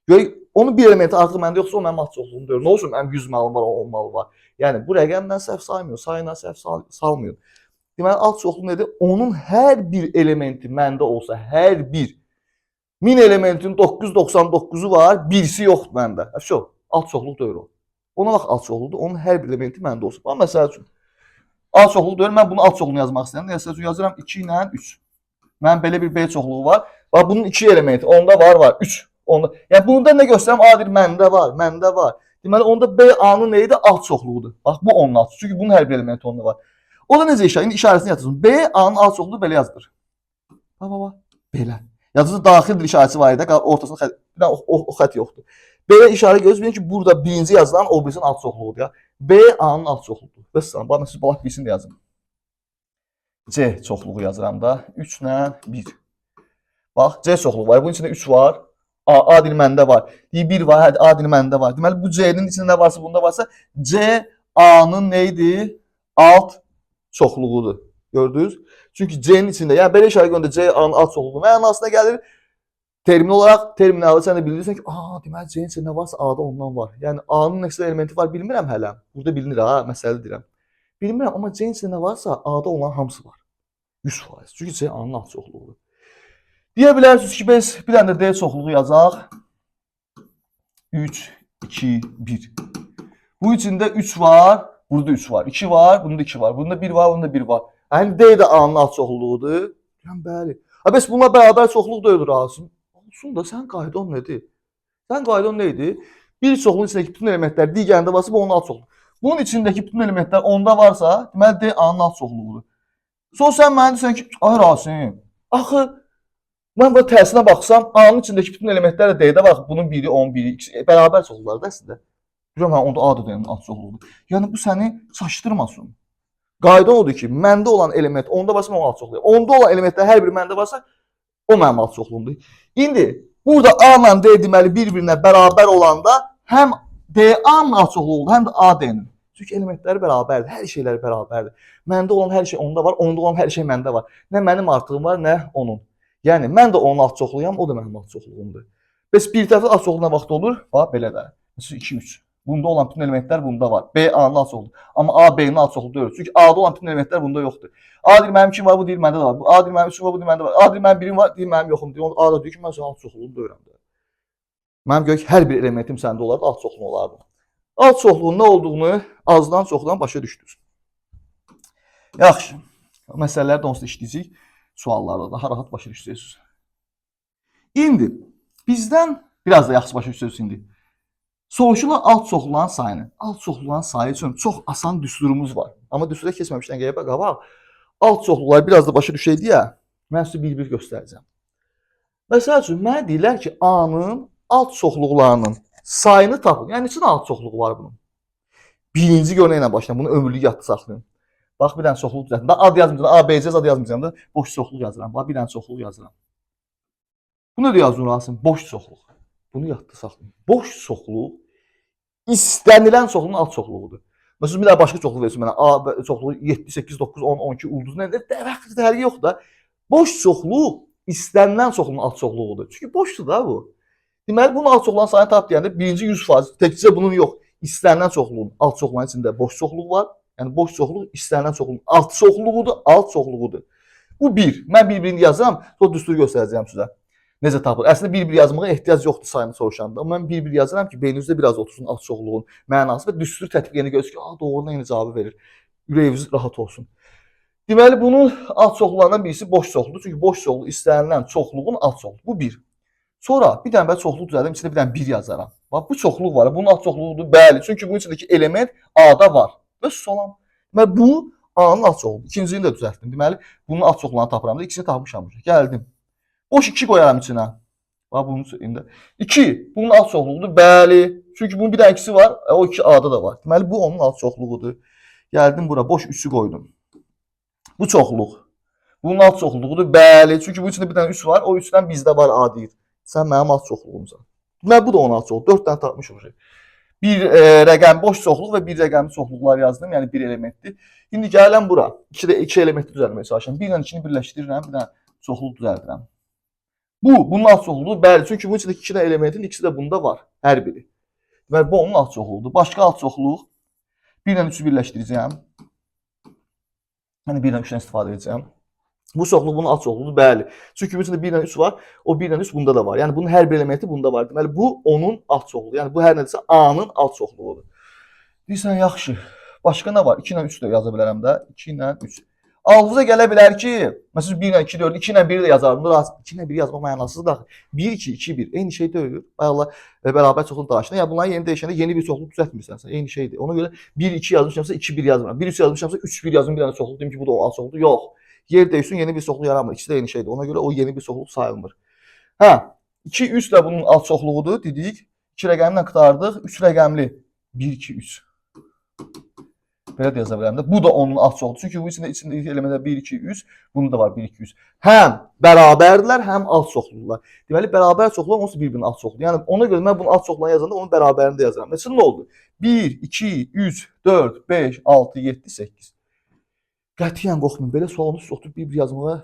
Görək, onun bir elementi artıq məndə yoxsa, o mənim alt çoxluğumdur. Nə olsun, mənim 100 malım var, 10 malım var. Yəni, bu rəqəmdən səhv saymıyor, sayına səhv salmıyor. Deməli, alt çoxluq nədir? Onun hər bir elementi məndə olsa, hər bir 1000 elementin 999'u var, birisi yoxdur məndə. Çox, alt çoxluq deyil o. Ona bax, alt çoxluqdur, onun hər bir elementi məndə olsa. Bax, məsəl üçün, alt çoxluq deyil, mən bunun alt çoxluğunu yazmaq istəyirəm. Məsəl üçün, yazıram 2 ilə 3. Mənim belə bir B çoxluğu var. Bax, bunun 2 elementi, onda var, 3. Onda. Yəni, bunda nə göstərirəm? A deyir, məndə var. Deməli, onda B, A-nın neydi? Alt çoxluğudur. Bax, bu onun altı. Çünki bunun hər bir elementi onda var. O da necə işarə? İndi işarəsini yatırsın. B, A-nın alt çoxluğu belə yazılır. Bax. Belə. Yazısı daxil bir işarəsi var idi. Ortasında o xət yoxdur. Belə işarə görürsünüz ki, burada birinci yazılan o birisinin alt çoxluğudur ya. B, A-nın alt çoxluğudur. Bəs bax, siz balaq birisini də yazın. C çoxluğu yazıram da. 3 ilə 1. Bax, C çoxluğu var. Bunun içində 3 var. A dil məndə var. 1 var, hadi A dil məndə var. Deməli, bu C'nin içində nə varsa, bunda varsa, C, A-nın neydi? Alt çoxluğudur. Gördünüz? Çünki C'nin içində, yəni belə işarə görəndə C, A-nın alt çoxluğu mənasına gəlir. Termin olaraq, terminalı sən də bilirsən ki, deməli, C'nin içində varsa, A-da ondan var. Yəni, A-nın neçə elementi var, bilmirəm hələ. Burada bilinir, məsələ deyirəm. Bilmirəm, amma C-nin içində nə varsa, A-da olan hamısı var. 100%. Çünki C, A-nın alt çoxluğudur. Deyə bilərsiniz ki, biz bir dənə də D çoxluğu yazaq. 3, 2, 1. Bu içində 3 var, burada 3 var. 2 var, bunda 2 var. Bunda 1 var, bunda 1 var. Yəni D də A-nın alt çoxluğudur. Yəni, bəli. Bəs bununla bərabər çoxluq da ölür Asım. Olsun da, sən qaydan nədir? Sən qaydan neydi? Bir çoxluğun içindəki bütün elementlər digərində varsa, bu onun alt çoxluğu. Bunun içindəki bütün elementlər onda varsa, deməli D A-nın alt çoxluğudur. Sonra sən mənə deyirsən ki, ay Rasim, axı, mən bu tərsinə baxsam, A-nın içindəki bütün elementlər də D-də var. Bunun biri, 10, biri, ikisi, bərabər çoxluqlar da əslində. Görürəm, onda A da D-nin alt çoxluğudur. Yəni, bu səni çaşdırmasın. Qayda odur ki, məndə olan element onda varsa, mən alt çoxluğum. Onda olan elementlər hər biri məndə varsa, o mənim alt çoxluğumdur. İndi, burada A ilə D deməli bir-birinə bərabər olanda, həm D-A-nın alt çoxluğu oldu, həm də A-D-nin. Çünki elementləri bərabərdir, hər şeyləri bərabərdir. Məndə olan hər şey onda var, onda olan hər şey məndə var. Nə mənim artığım var, nə onun. Yəni, mən də onun alt çoxluğuyam, o da mənim alt çoxluğumdur. Bəs bir tərəfdə alt çoxluğuna vaxt olur, bax, belə də. Məsələn, 2, 3. Bunda olan bütün elementlər bunda var. B, A-nın alt çoxluğu. Amma A, B-nin alt çoxluğu deyil. Çünki A-da olan bütün elementlər bunda yoxdur. A deyir, mənim 2 var, bu deyir, məndə də var. A deyir, mənim 3 var, bu deyir, məndə var. A deyir, mənim 1 var, deyir, mənim yoxum. Deyir, A da deyir ki, mən sənin alt çoxluğunu deyirəm. Mənim görək, hər bir elementim səndə olardı, alt çoxluğu olardı. Alt çoxluğun nə olduğunu azdan çoxdan başa düşdünüz. Yaxşı. Məsələləri də onsuz da işləyəcəyik. Suallarda daha rahat başa düşəcəksiniz. İndi bizdən biraz da yaxşı başa düşəcəksiniz indi. Soruşulan alt çoxluğun sayını. Alt çoxluğun sayı üçün çox asan düsturumuz var. Amma düstura keçməmişdən qabaq alt çoxluqları biraz da başa düşək deyə mən sizə bir-bir göstərəcəm. Məsəl üçün mənə deyirlər ki, A-nın alt çoxluqlarının sayını tapın. Yəni neçə alt çoxluğu var bunun? Birinci görünə ilə başlayın. Bunu ömürlük yadda saxlayın. Bax bir dənə çoxluq düzəltdim. Ad yazmayacağam, A, B, C ad yazmayacağam da boş çoxluq yazıram. Bax bir dənə çoxluq yazıram. Bunu da yazın Rasim, boş çoxluq. Bunu yadda saxlayın. Boş çoxluq istənilən çoxluğun alt çoxluğudur. Məsələn, bir dənə başqa çoxluq versin mənə. A çoxluğu 7, 8, 9, 10, 12 ulduz nədir? Fərqi yoxdur da. Boş çoxluq istənilən çoxluğun alt çoxluğudur. Çünki boşdur da bu. Deməli, bunun alt çoxluğunun sayını tap deyəndə birinci 100%, təkcə bunun yox, istənilən çoxluğun alt çoxluğunun içində boş çoxluq var. Yəni boş çoxluq istənilən çoxluğun alt çoxluğudur, alt çoxluğudur. Bu bir. Mən bir-birini yazıram, sonra düsturu göstərəcəyim sizə. Necə tapılır? Əslində bir-bir yazmağa ehtiyac yoxdur sayını soruşanda. Amma mən bir-bir yazıram ki, beyninizdə biraz otursun alt çoxluğun mənası və düsturu tətbiqini görürsünüz ki, doğrudan eyni cavabı verir. Ürəyiniz rahat olsun. Deməli, bunun alt çoxluqlarından birisi boş çoxluqdur. Çünki boş çoxluq istənilən çoxluğun alt çoxluğu. Bu bir. Sonra bir dənə çoxluq düzəldim, içində bir dənə 1 yazaram. Bax, bu çoxluq var. Bunun alt çoxluğudur. Bəli, çünki bunun içindəki element A-da var. Və salam. Deməli, bu A-nın alt çoxluğudur. İkincisini də düzəltdim. Deməli, bunun alt çoxluğunu tapıram da, ikisini tapmışam. Gəldim. Boş 2 qoyaram içinə. Bax, bunun içində. 2, bunun alt çoxluğudur. Bəli, çünki bunun bir dənə ikisi var. O 2 A-da da var. Deməli, bu onun alt çoxluğudur. Gəldim bura, boş 3-ü qoydum. Bu çoxluq. Bunun alt çoxluğudur. Bəli, çünki bunun içində bir dənə 3 var. O 3-dən bizdə var A deyir. Sən mənim alt çoxluğumsan. Deməli, bu da onun alt çoxluğu. 4 dənə tapmışıq. Bir rəqəm boş çoxluq və bir rəqəmli çoxluqlar yazdım. Yəni bir elementdir. İndi gələm bura. 2 elementi düzəltməyə çalışıram. 1 ilə 2-ni birləşdirirəm. Bir dənə çoxluq düzəldirəm. Bunun alt çoxluğudur. Bəli, çünki bunun içindəki 2 dənə elementin ikisi də bunda var. Hər biri. Və bu onun alt çoxluğudur. Başqa alt çoxluq. 1 ilə 3-ü birləşdirəcəm. Yəni 1 ilə 3-dən istifadə edəcəm. Bu çoxluq bunun alt çoxluğudur. Bəli. Çünki bunun içində 1 ilə 3 var. O 1 ilə 3 bunda da var. Yəni bunun hər bir elementi bunda var. Deməli bu onun alt çoxluğu. Yəni bu hər nədirsə A-nın alt çoxluğudur. Deyirsən, yaxşı. Başqa nə var? 2 ilə 3 də yaza bilərəm də. 2 ilə 3. Ağlınıza gələ bilər ki, məsələn 1 ilə 2, 4, 2 ilə 1 də yazardım. 2 ilə 1 yazmaq mənasızdır da. 1, 2, 2, 1. Eyni şey deyil. Allah bərabər çoxluq daşına. Yəni bunları yeni dəyişəndə yeni bir çoxluq düzəltmirsən. Eyni şeydir. Ona görə 1, 2 yazmışamsa 2, 1 yazmıram. 1, 3 yazmışamsa 3, 1 yazım. Bir dənə çoxluq deyim ki, bu da o alt çoxluqdur. Yox. Yer dəyişsin, yeni bir çoxluq yaranmır. İkisi də eyni şeydir. Ona görə o yeni bir çoxluq sayılmır. Hə, 2, 3 də bunun alt çoxluğudur dedik. 2 rəqəmlə qurtardıq. 3 rəqəmli 1, 2, 3. Belə də yaza bilərəm də. Bu da onun alt çoxluğudur. Çünki bu içindəki elementlər 1, 2, 3. Bunun da var 1, 2, 3. Həm bərabərdirlər, həm alt çoxluqlar. Deməli, bərabər çoxluqlar onsuz bir-birinin alt çoxluğu. Yəni ona görə mən bunun alt çoxluğunu yazanda onun bərabərində yazaram. Məsələn, nə oldu? 1, 2, 3, 4, 5, 6, 7, 8. Qətiyyən qorxmayın. Belə sualını siz oturub bir-bir yazmağa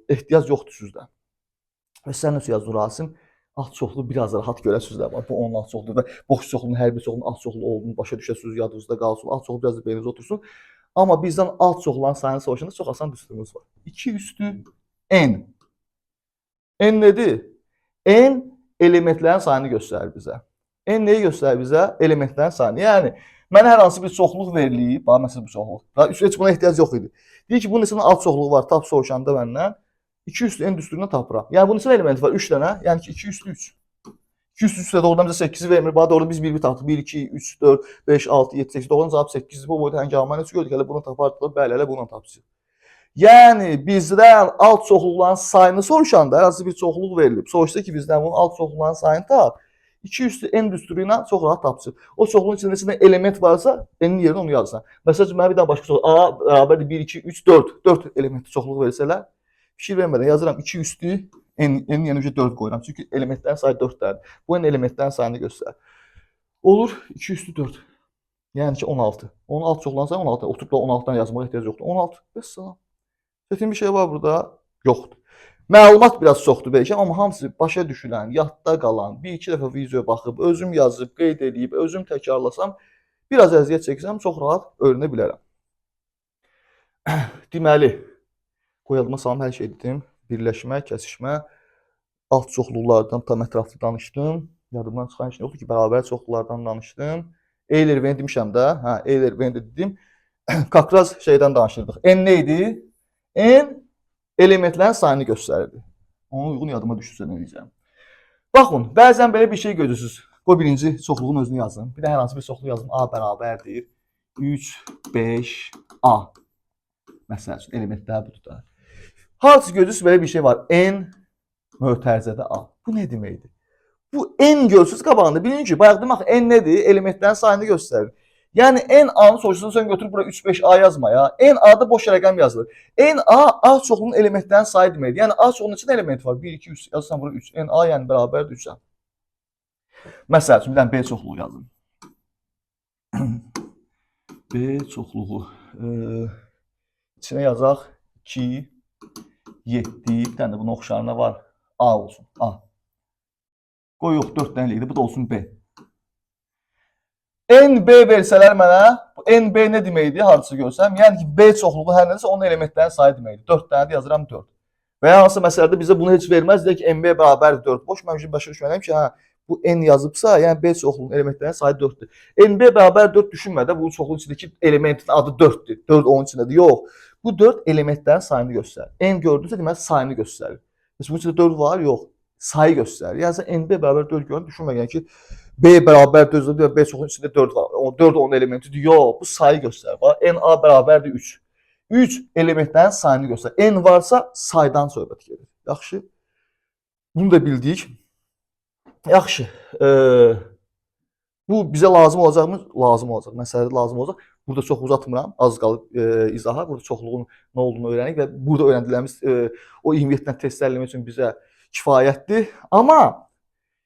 ehtiyac yoxdur sizdə. Və sən necə yazdın Rasim? Alt çoxluğu biraz rahat görəsiniz də. Bu onun alt çoxluğu və boş çoxluğun hər bir çoxluğun alt çoxluğu olduğunu başa düşəsiniz, yadınızda qalsın. Alt çoxluğu biraz da beyninizə otursun. Amma bizdən alt çoxluğun sayını soruşanda çox asan düsturumuz var. 2 üstü n. N nədir? N elementlərin sayını göstərir bizə. N nəyi göstərir bizə? Elementlərin sayını. Yəni mənə hər hansı bir çoxluq verilib, bax məsələn bu çoxluq. Heç buna ehtiyac yox idi. Deyir ki, bunun içində alt çoxluğu var. Tap soruşanda məndən 2 üstü n düsturuna tapıram. Yəni bunun içində elementi var 3 dənə. Yəni ki 2 üstü 3. 2 üstü 3 də doğrudan bizə 8-i vermir. Bax doğrudan biz bir tapdıq. 1, 2, 3, 4, 5, 6, 7, 8. Doğrudan cavab 8-dir. Bu boyda həngamə necə gördük? Hələ bunu tapardıq. Bəli, hələ bunu tapacağıq. Yəni bizdən alt çoxluqların sayını soruşanda hər hansı bir çoxluq verilib. Soruşsa ki, bizdən bunun alt çoxluqların sayını tap. 2 üstü n düsturu ilə çox rahat tapacaq. O çoxluğun içində element varsa, n-in yerinə onu yazırsan. Məsələn, mənə bir daha başqa çoxluq. A bərabərdir 1, 2, 3, 4. 4 elementi çoxluq versələr, fikir vermədən yazıram 2 üstü n-in yerinə 4 qoyuram. Çünki elementlərin sayı 4 dənədir. Bu n elementlərin sayını göstərir. Olur 2 üstü 4. Yəni ki 16. Onun alt çoxluğunun sayı 16. Oturub da 16-dan yazmağa ehtiyac yoxdur. 16. Vəssalam. Çətin bir şey var burada? Yoxdur. Məlumat biraz çoxdur bəlkə, amma hamısı başa düşülən, yadda qalan, bir-iki dəfə videoya baxıb, özüm yazıb, qeyd edib, özüm təkrarlasam, biraz əziyyət çəksəm, çox rahat öyrənə bilərəm. Deməli, qoyadıma salam hər şey dedim. Birləşmə, kəsişmə, alt çoxluqlardan tam ətraflı danışdım. Yadımdan çıxan heç yoxdur ki, bərabər çoxluqlardan danışdım. Euler-Venn demişəm də, Euler-Venn dedim. Kakraz şeydən danışırdıq. N nə idi? N elementlərin sayını göstərirdi. Ona uyğun yadıma düşürsə nə deyəcəm. Baxın, bəzən belə bir şey görürsünüz. Qoy birinci çoxluğun özünü yazın. Bir də hər hansı bir çoxluq yazın. A bərabərdir 3, 5, A. Məsəl üçün elementlər budur da. Harcı görürsünüz belə bir şey var. N mötərizədə A. Bu nə deməkdir? Bu N görürsünüz qabağında. Bilin ki, bayaq demək N nədir? Elementlərin sayını göstərir. Yəni N A-nı soruşursan sən götürüb bura 3, 5 A yazma ya. N A-da boş rəqəm yazılır. N A çoxluğunun elementlərin sayı deməkdir. Yəni A çoxluğunun neçə element var? 1, 2, 3. Yazırsan bura 3. N A yəni bərabərdir 3-ə. Məsəl üçün bir dənə B çoxluğu yazın. B çoxluğu. İçinə yazaq 2, 7. Bir dənə də bunun oxşarına var. A olsun. A. Qoy yox 4 dənəlikdir. Bu da olsun B. NB versələr mənə, NB nə deməkdir, hardasa görsəm? Yəni ki, B çoxluğu hər nədirsə, onun elementlərin sayı deməkdir. 4 dənə də yazıram 4. Və ya hansısa məsələdə bizə bunu heç verməz, deyək ki, NB bərabərdir 4. Boş, mən başa düşməliyəm ki, bu N yazıbsa, yəni B çoxluğunun elementlərin sayı 4-dür. NB bərabər 4 düşünmədə, bu çoxluğun içindəki elementin adı 4-dür. 4 onun içindədir. Yox. Bu 4 elementlərin sayını göstərir. N gördünüzsə, deməli, sayını göstərir. Bunun içində 4 var, yox. Sayı göstərir. Yəni, NB bərabər 4 görün, düşünməyən ki, B bərabər 4, B çoxluğun içində 4 var. 4 onun elementidir. Yox, bu sayı göstərir. NA bərabərdir 3. 3 elementlərin sayını göstərir. N varsa saydan söhbət gedir. Yaxşı. Bunu da bildik. Yaxşı. Bu bizə lazım olacaqmı? Lazım olacaq. Məsələdə lazım olacaq. Burada çox uzatmıram. Az qalıb izaha. Burada çoxluğun nə olduğunu öyrənik və burada öyrəndiklərimiz o 27-dən test eləmək üçün bizə kifayətdir. Amma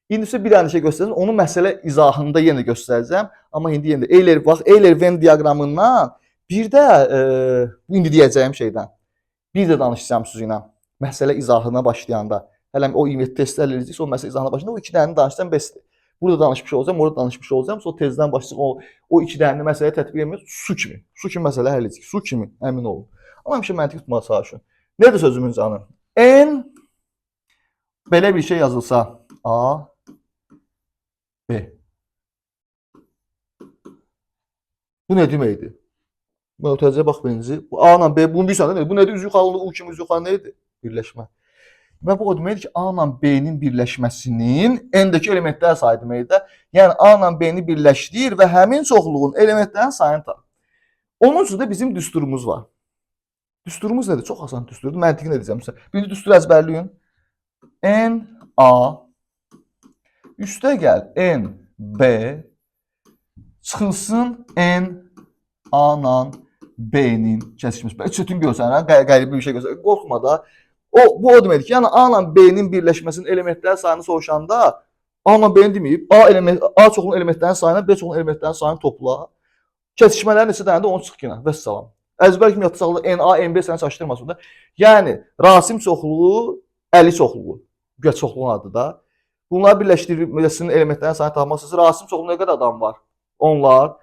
indi sizə bir dənə şey göstərəcəm. Onu məsələ izahında yenə göstərəcəm. Amma indi yenə Euler-Venn diaqramından bir də indi deyəcəyim şeydən bir də danışacağım sizinlə. Məsələ izahına başlayanda. Hələ o 27 testlər eləyəcək, o məsələ izahına başlayanda o iki dənəni danışsam bəsdir. Burada danışmış olacağam, orada danışmış olacağım. Sonra tezdən başlayacaq o iki dənəni məsələyə tətbiq etmək su kimi. Su kimi məsələ həll edəcək. Su kimi, əmin olun. Amma həmişə məntiq tutmağa çalışın. Nədir sözümün canı? N belə bir şey yazılsa A B. Bu nə deməkdir? Mötərizəyə bax birinci. Bu A ilə B, bunu bilirsən də, bu nədir? Üz yuxarı, U kimi üz yuxarı nə idi? Birləşmə. Və bu o deməkdir ki, A ilə B-nin birləşməsinin N-dəki elementlər sayı deməkdir. Yəni A ilə B-ni birləşdir və həmin çoxluğun elementlərin sayını tapır. Onun üçün də bizim düsturumuz var. Düsturumuz nədir? Çox asan düsturdur. Məntiqi nə deyəcəm sizə? Birinci düsturu əzbərləyin. N A üstə gəl N B çıxılsın N A ilə B-nin kəsişməsi. Çətin görsənir, qəribə bir şey görsənir. Qorxma da. Bu o deməkdir ki, yəni A ilə B-nin birləşməsinin elementlər sayını soruşanda A ilə B-ni deməyib, A çoxluğun elementlərin sayına B çoxluğun elementlərin sayını topla. Kəsişmələrin neçə dənədir, onu çıx yenə. Vəssalam. Əzbər kimi yadda NA, NB səni çaşdırmasın da. Yəni Rasim çoxluğu, Əli çoxluğu. Güya çoxluğun adı da. Bunları birləşdirilməsinin elementlərin sayını tapmaq istəsə, Rasim çoxluğunda nə qədər adam var? Onlar.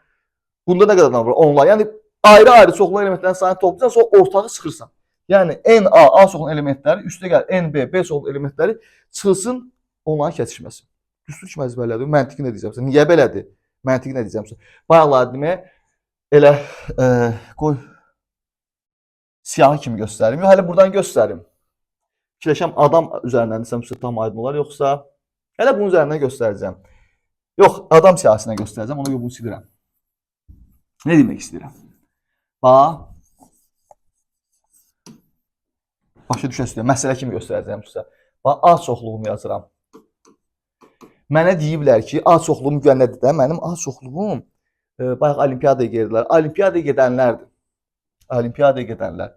Bunda nə qədər adam var? Onlar. Yəni ayrı-ayrı çoxluğun elementlərin sayını toplayırsan, sonra ortağı çıxırsan. Yəni NA, A çoxluğun elementləri, üstə gəl NB, B çoxluğun elementləri çıxılsın onların kəsişməsi. Düstur kimi əzbərlədim. Məntiqi nə deyəcəmsə? Niyə belədir? Məntiqi nə deyəcəmsə? Bayaqlar demək elə qoy siyahı kimi göstərim. Yox, hələ buradan göstərim. Fikirləşəm adam üzərindən desəm sizə tam aydın olar, yoxsa hələ bunun üzərindən göstərəcəm. Yox, adam siyahısına göstərəcəm, ona görə bunu silirəm. Nə demək istəyirəm? Bax. Başa düşəsiniz, məsələ kimi göstərəcəm sizə. Bax, A çoxluğunu yazıram. Mənə deyiblər ki, A çoxluğum nədir də? Mənim A çoxluğum bayaq olimpiyadaya gedirlər. Olimpiyadaya gedənlərdir. Olimpiyadaya gedənlər.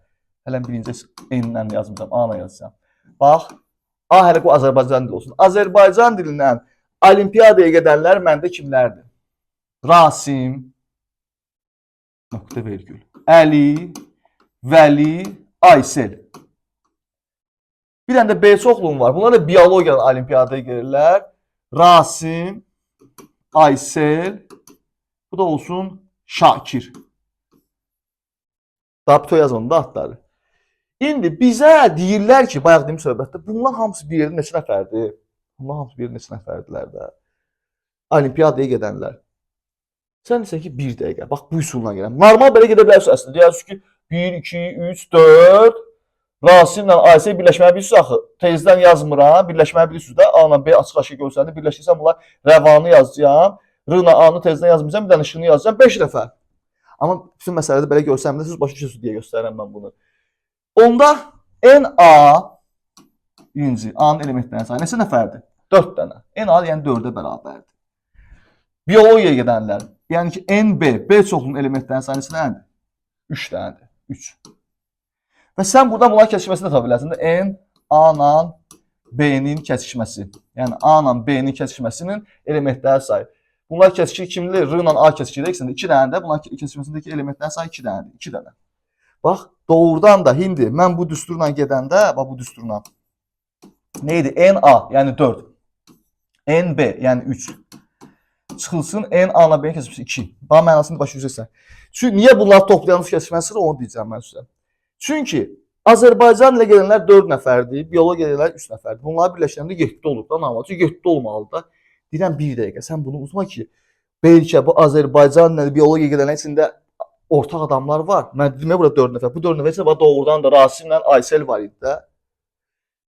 Hələ birinci N-lə yazmayacağam, A-la yazacağam. Bax, A hələ bu Azərbaycan dili olsun. Azərbaycan dilindən olimpiyadaya gedənlər məndə kimlərdir? Rasim, nöqtə vergül, Əli, Vəli, Aysel. Bir dənə də B çoxluğum var. Bunlar da biologiyadan olimpiyadaya gelirlər. Rasim, Aysel, bu da olsun Şakir. Daha bütöv yazmanın da adları. İndi bizə deyirlər ki, bayaq deyim söhbətdə, bunlar hamısı bir yerdə neçə nəfərdir? Bunlar hamısı bir yerdə neçə nəfərdirlər də? Olimpiyadaya gedənlər. Sən desən ki 1 dəqiqə. Bax bu üsulla gələm. Normal belə gedə bilərsən əslində. Deyərsən ki 1 2 3 4 Rasimlə Aysel birləşməyi bilirsiniz axı. Tezdən yazmıram. Birləşməyi bilirsiniz də. A ilə B açıq-aşkar göstərdi. Birləşdirsən bunlar rəvanı yazacağam. R ilə A-nı tezdən yazmayacağam. Bir dənə şını yazacağam. 5 dəfə. Amma bütün məsələdə belə görsəm də siz başa düşürsünüz deyə göstərirəm mən bunu. Onda NA birinci A-nın elementlərinin sayı neçə nəfərdir? 4 dənə. NA yəni 4-ə bərabərdir. Biologiyaya gedənlər, yəni ki NB, B çoxluğunun elementlərinin sayı neçə dənədir? 3 dənədir. 3. Və sən burada bunların kəsişməsini tapa bilərsən də. N A ilə B-nin kəsişməsi. Yəni A ilə B-nin kəsişməsinin elementləri sayı. Bunlar kəsişir kimdir? R ilə A kəsişir. İkisində 2 dənədir. Bunların kəsişməsindəki elementlərin sayı 2 dənədir. 2 dənə. Bax, doğrudan da indi mən bu düsturla gedəndə, bax bu düsturla neydi? NA, yəni 4. NB, yəni 3. Çıxılsın N A ilə B-nin kəsişməsi 2. Bax, mənasını başa düşürsən. Çünki niyə bunları toplayanız kəsişməsi onu deyəcəm mən sizə. Çünki Azərbaycan ilə gələnlər 4 nəfərdir, biologiya gələnlər 3 nəfərdir. Bunları birləşdirəndə 7 olub da, normal. Çünki 7 olmalıdır da. Deyirəm 1 dəqiqə, sən bunu uzma ki, bəlkə bu Azərbaycan ilə biologiya gələnlər içində ortaq adamlar var. Mən dedim burada 4 nəfər. Bu 4 nəfər isə doğrudan da Rasimlə Aysel var idi də.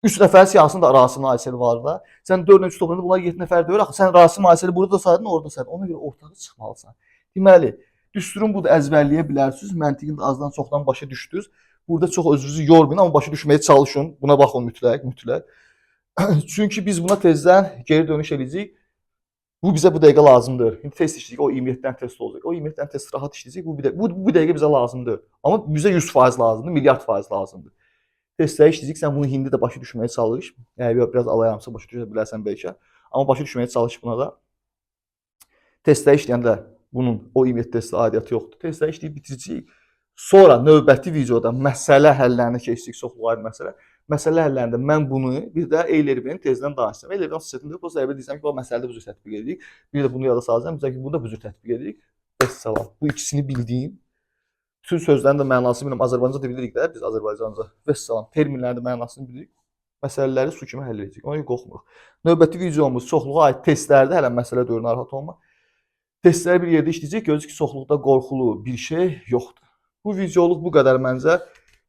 3 nəfər siyasında da Rasim Aysel var da. Sən 4 3 toplayanda bunlar 7 nəfər deyir. Axı sən Rasim Ayseli burada da saydın, orada saydın. Ona görə ortağa çıxmalısan. Deməli, düsturun budur əzbərləyə bilərsiniz. Məntiqini də azdan çoxdan başa düşdünüz. Burada çox özünüzü yormayın, amma başa düşməyə çalışın. Buna baxın mütləq. Çünki biz buna tezdən geri dönüş edəcəyik. Bu bizə bu dəqiqə lazımdır. İndi test işləyəcək, o 27-dən test olacaq. O 27-dən test rahat işləyəcək. Bu dəqiqə bizə lazımdır. Amma bizə 100% lazımdır, milyard% lazımdır. Testləri işləyəcək, sən bunu indi də başa düşməyə çalış. Yəni biraz alayaramsa başa düşə bilərsən bəlkə. Amma başa düşməyə çalış buna da. Testləri işləyəndə bunun o 27 testə aidiyyatı yoxdur. Testləri işləyib bitirəcəyik. Sonra növbəti videoda məsələ həllərinə keçdik, çoxlu ayrı məsələ. Məsələ həllərində mən bunu bir də Euler-Beyin tezdən danışacağam. Euler-Beyin xüsusiyyətində bu səbəbə deyəcəm ki, bu məsələdə bu cür tətbiq edirik. Bir də bunu yada salacağam, deyəcəm ki, bunu da bu cür tətbiq edirik. Vəssalam. Bu ikisini bildiyim, bütün sözlərin də mənasını bilirəm. Azərbaycanca da bilirik də biz Azərbaycanca. Vəssalam. Terminlərin də mənasını bilirik. Məsələləri su kimi həll edəcəyik. Ona görə qorxmuruq. Növbəti videomuz çoxluğa aid testlərdə hələ məsələ deyir, narahat olma. Testləri bir yerdə işləyəcək. Gözü ki, çoxluqda qorxulu bir şey yoxdur. Bu videoluq bu qədər məncə.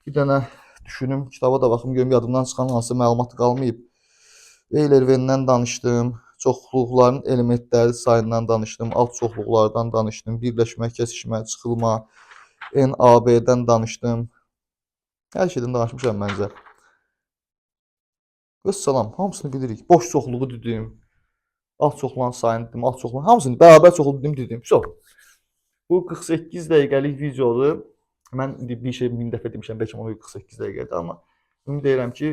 Bir dənə düşünüm, kitaba da baxım, görüm yadımdan çıxan hansı məlumat qalmayıb. Euler-Beyindən danışdım, çoxluqların elementləri sayından danışdım, alt çoxluqlardan danışdım, birləşmə, kəsişmə, çıxılma, NAB-dən danışdım. Hər şeydən danışmışam məncə. Vəssalam, hamısını bilirik. Boş çoxluğu dedim, alt çoxluğun sayını dedim, alt çoxluğun hamısını bərabər çoxluğu dedim. Bu 48 dəqiqəlik videodur. Mən bir şey 1000 dəfə demişəm, bəlkə ona 48 dəqiqədir, amma ümid edirəm ki,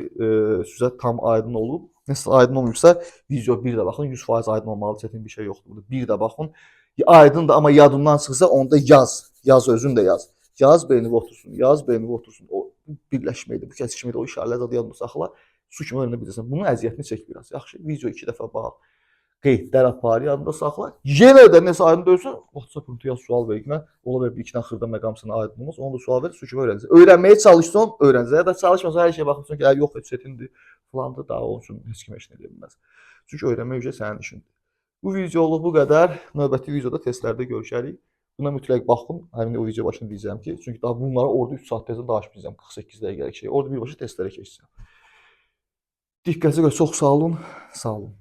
sizə tam aydın olub. Nəsə aydın olmayıbsa, video bir də baxın, 100% aydın olmalı, çətin bir şey yoxdur burada. Bir də baxın, aydındır, amma yadından çıxsa onda yaz. Yaz, özün də yaz. Yaz, beynini otursun, yaz, beynini otursun. O birləşməkdir, bu kəsişməkdir, o işarələr də yadında saxla. Su kimi öyrənə bilirsən. Bunun əziyyətini çək biraz. Yaxşı, video 2 dəfə bax. Qeydlər apar, yadında saxla. Yenə də nəsə aydın deyilsə, WhatsApp ünitəyə sual ver ki, mən ola bilər bir iki dənə xırda məqam sənə aydın olmaz. Onu da sual ver, su kimi öyrənəcək. Öyrənməyə çalışsan, öyrənəcək. Ya da çalışmasan hər şeyə baxırsan ki, yox, çətindir. Falandır, daha onun üçün heç kim heç nə edə bilməz. Çünki öyrənmək üzrə sənin işindir. Bu videoluq bu qədər. Növbəti videoda testlərdə görüşərik. Buna mütləq baxın. Həmin o video başında deyəcəm ki, çünki daha bunları orada 3 saat tezdən danışmayacağam. 48 dəqiqəlik şey. Orada birbaşa testlərə keçəcəm. Diqqətinizə görə çox sağ olun. Sağ olun.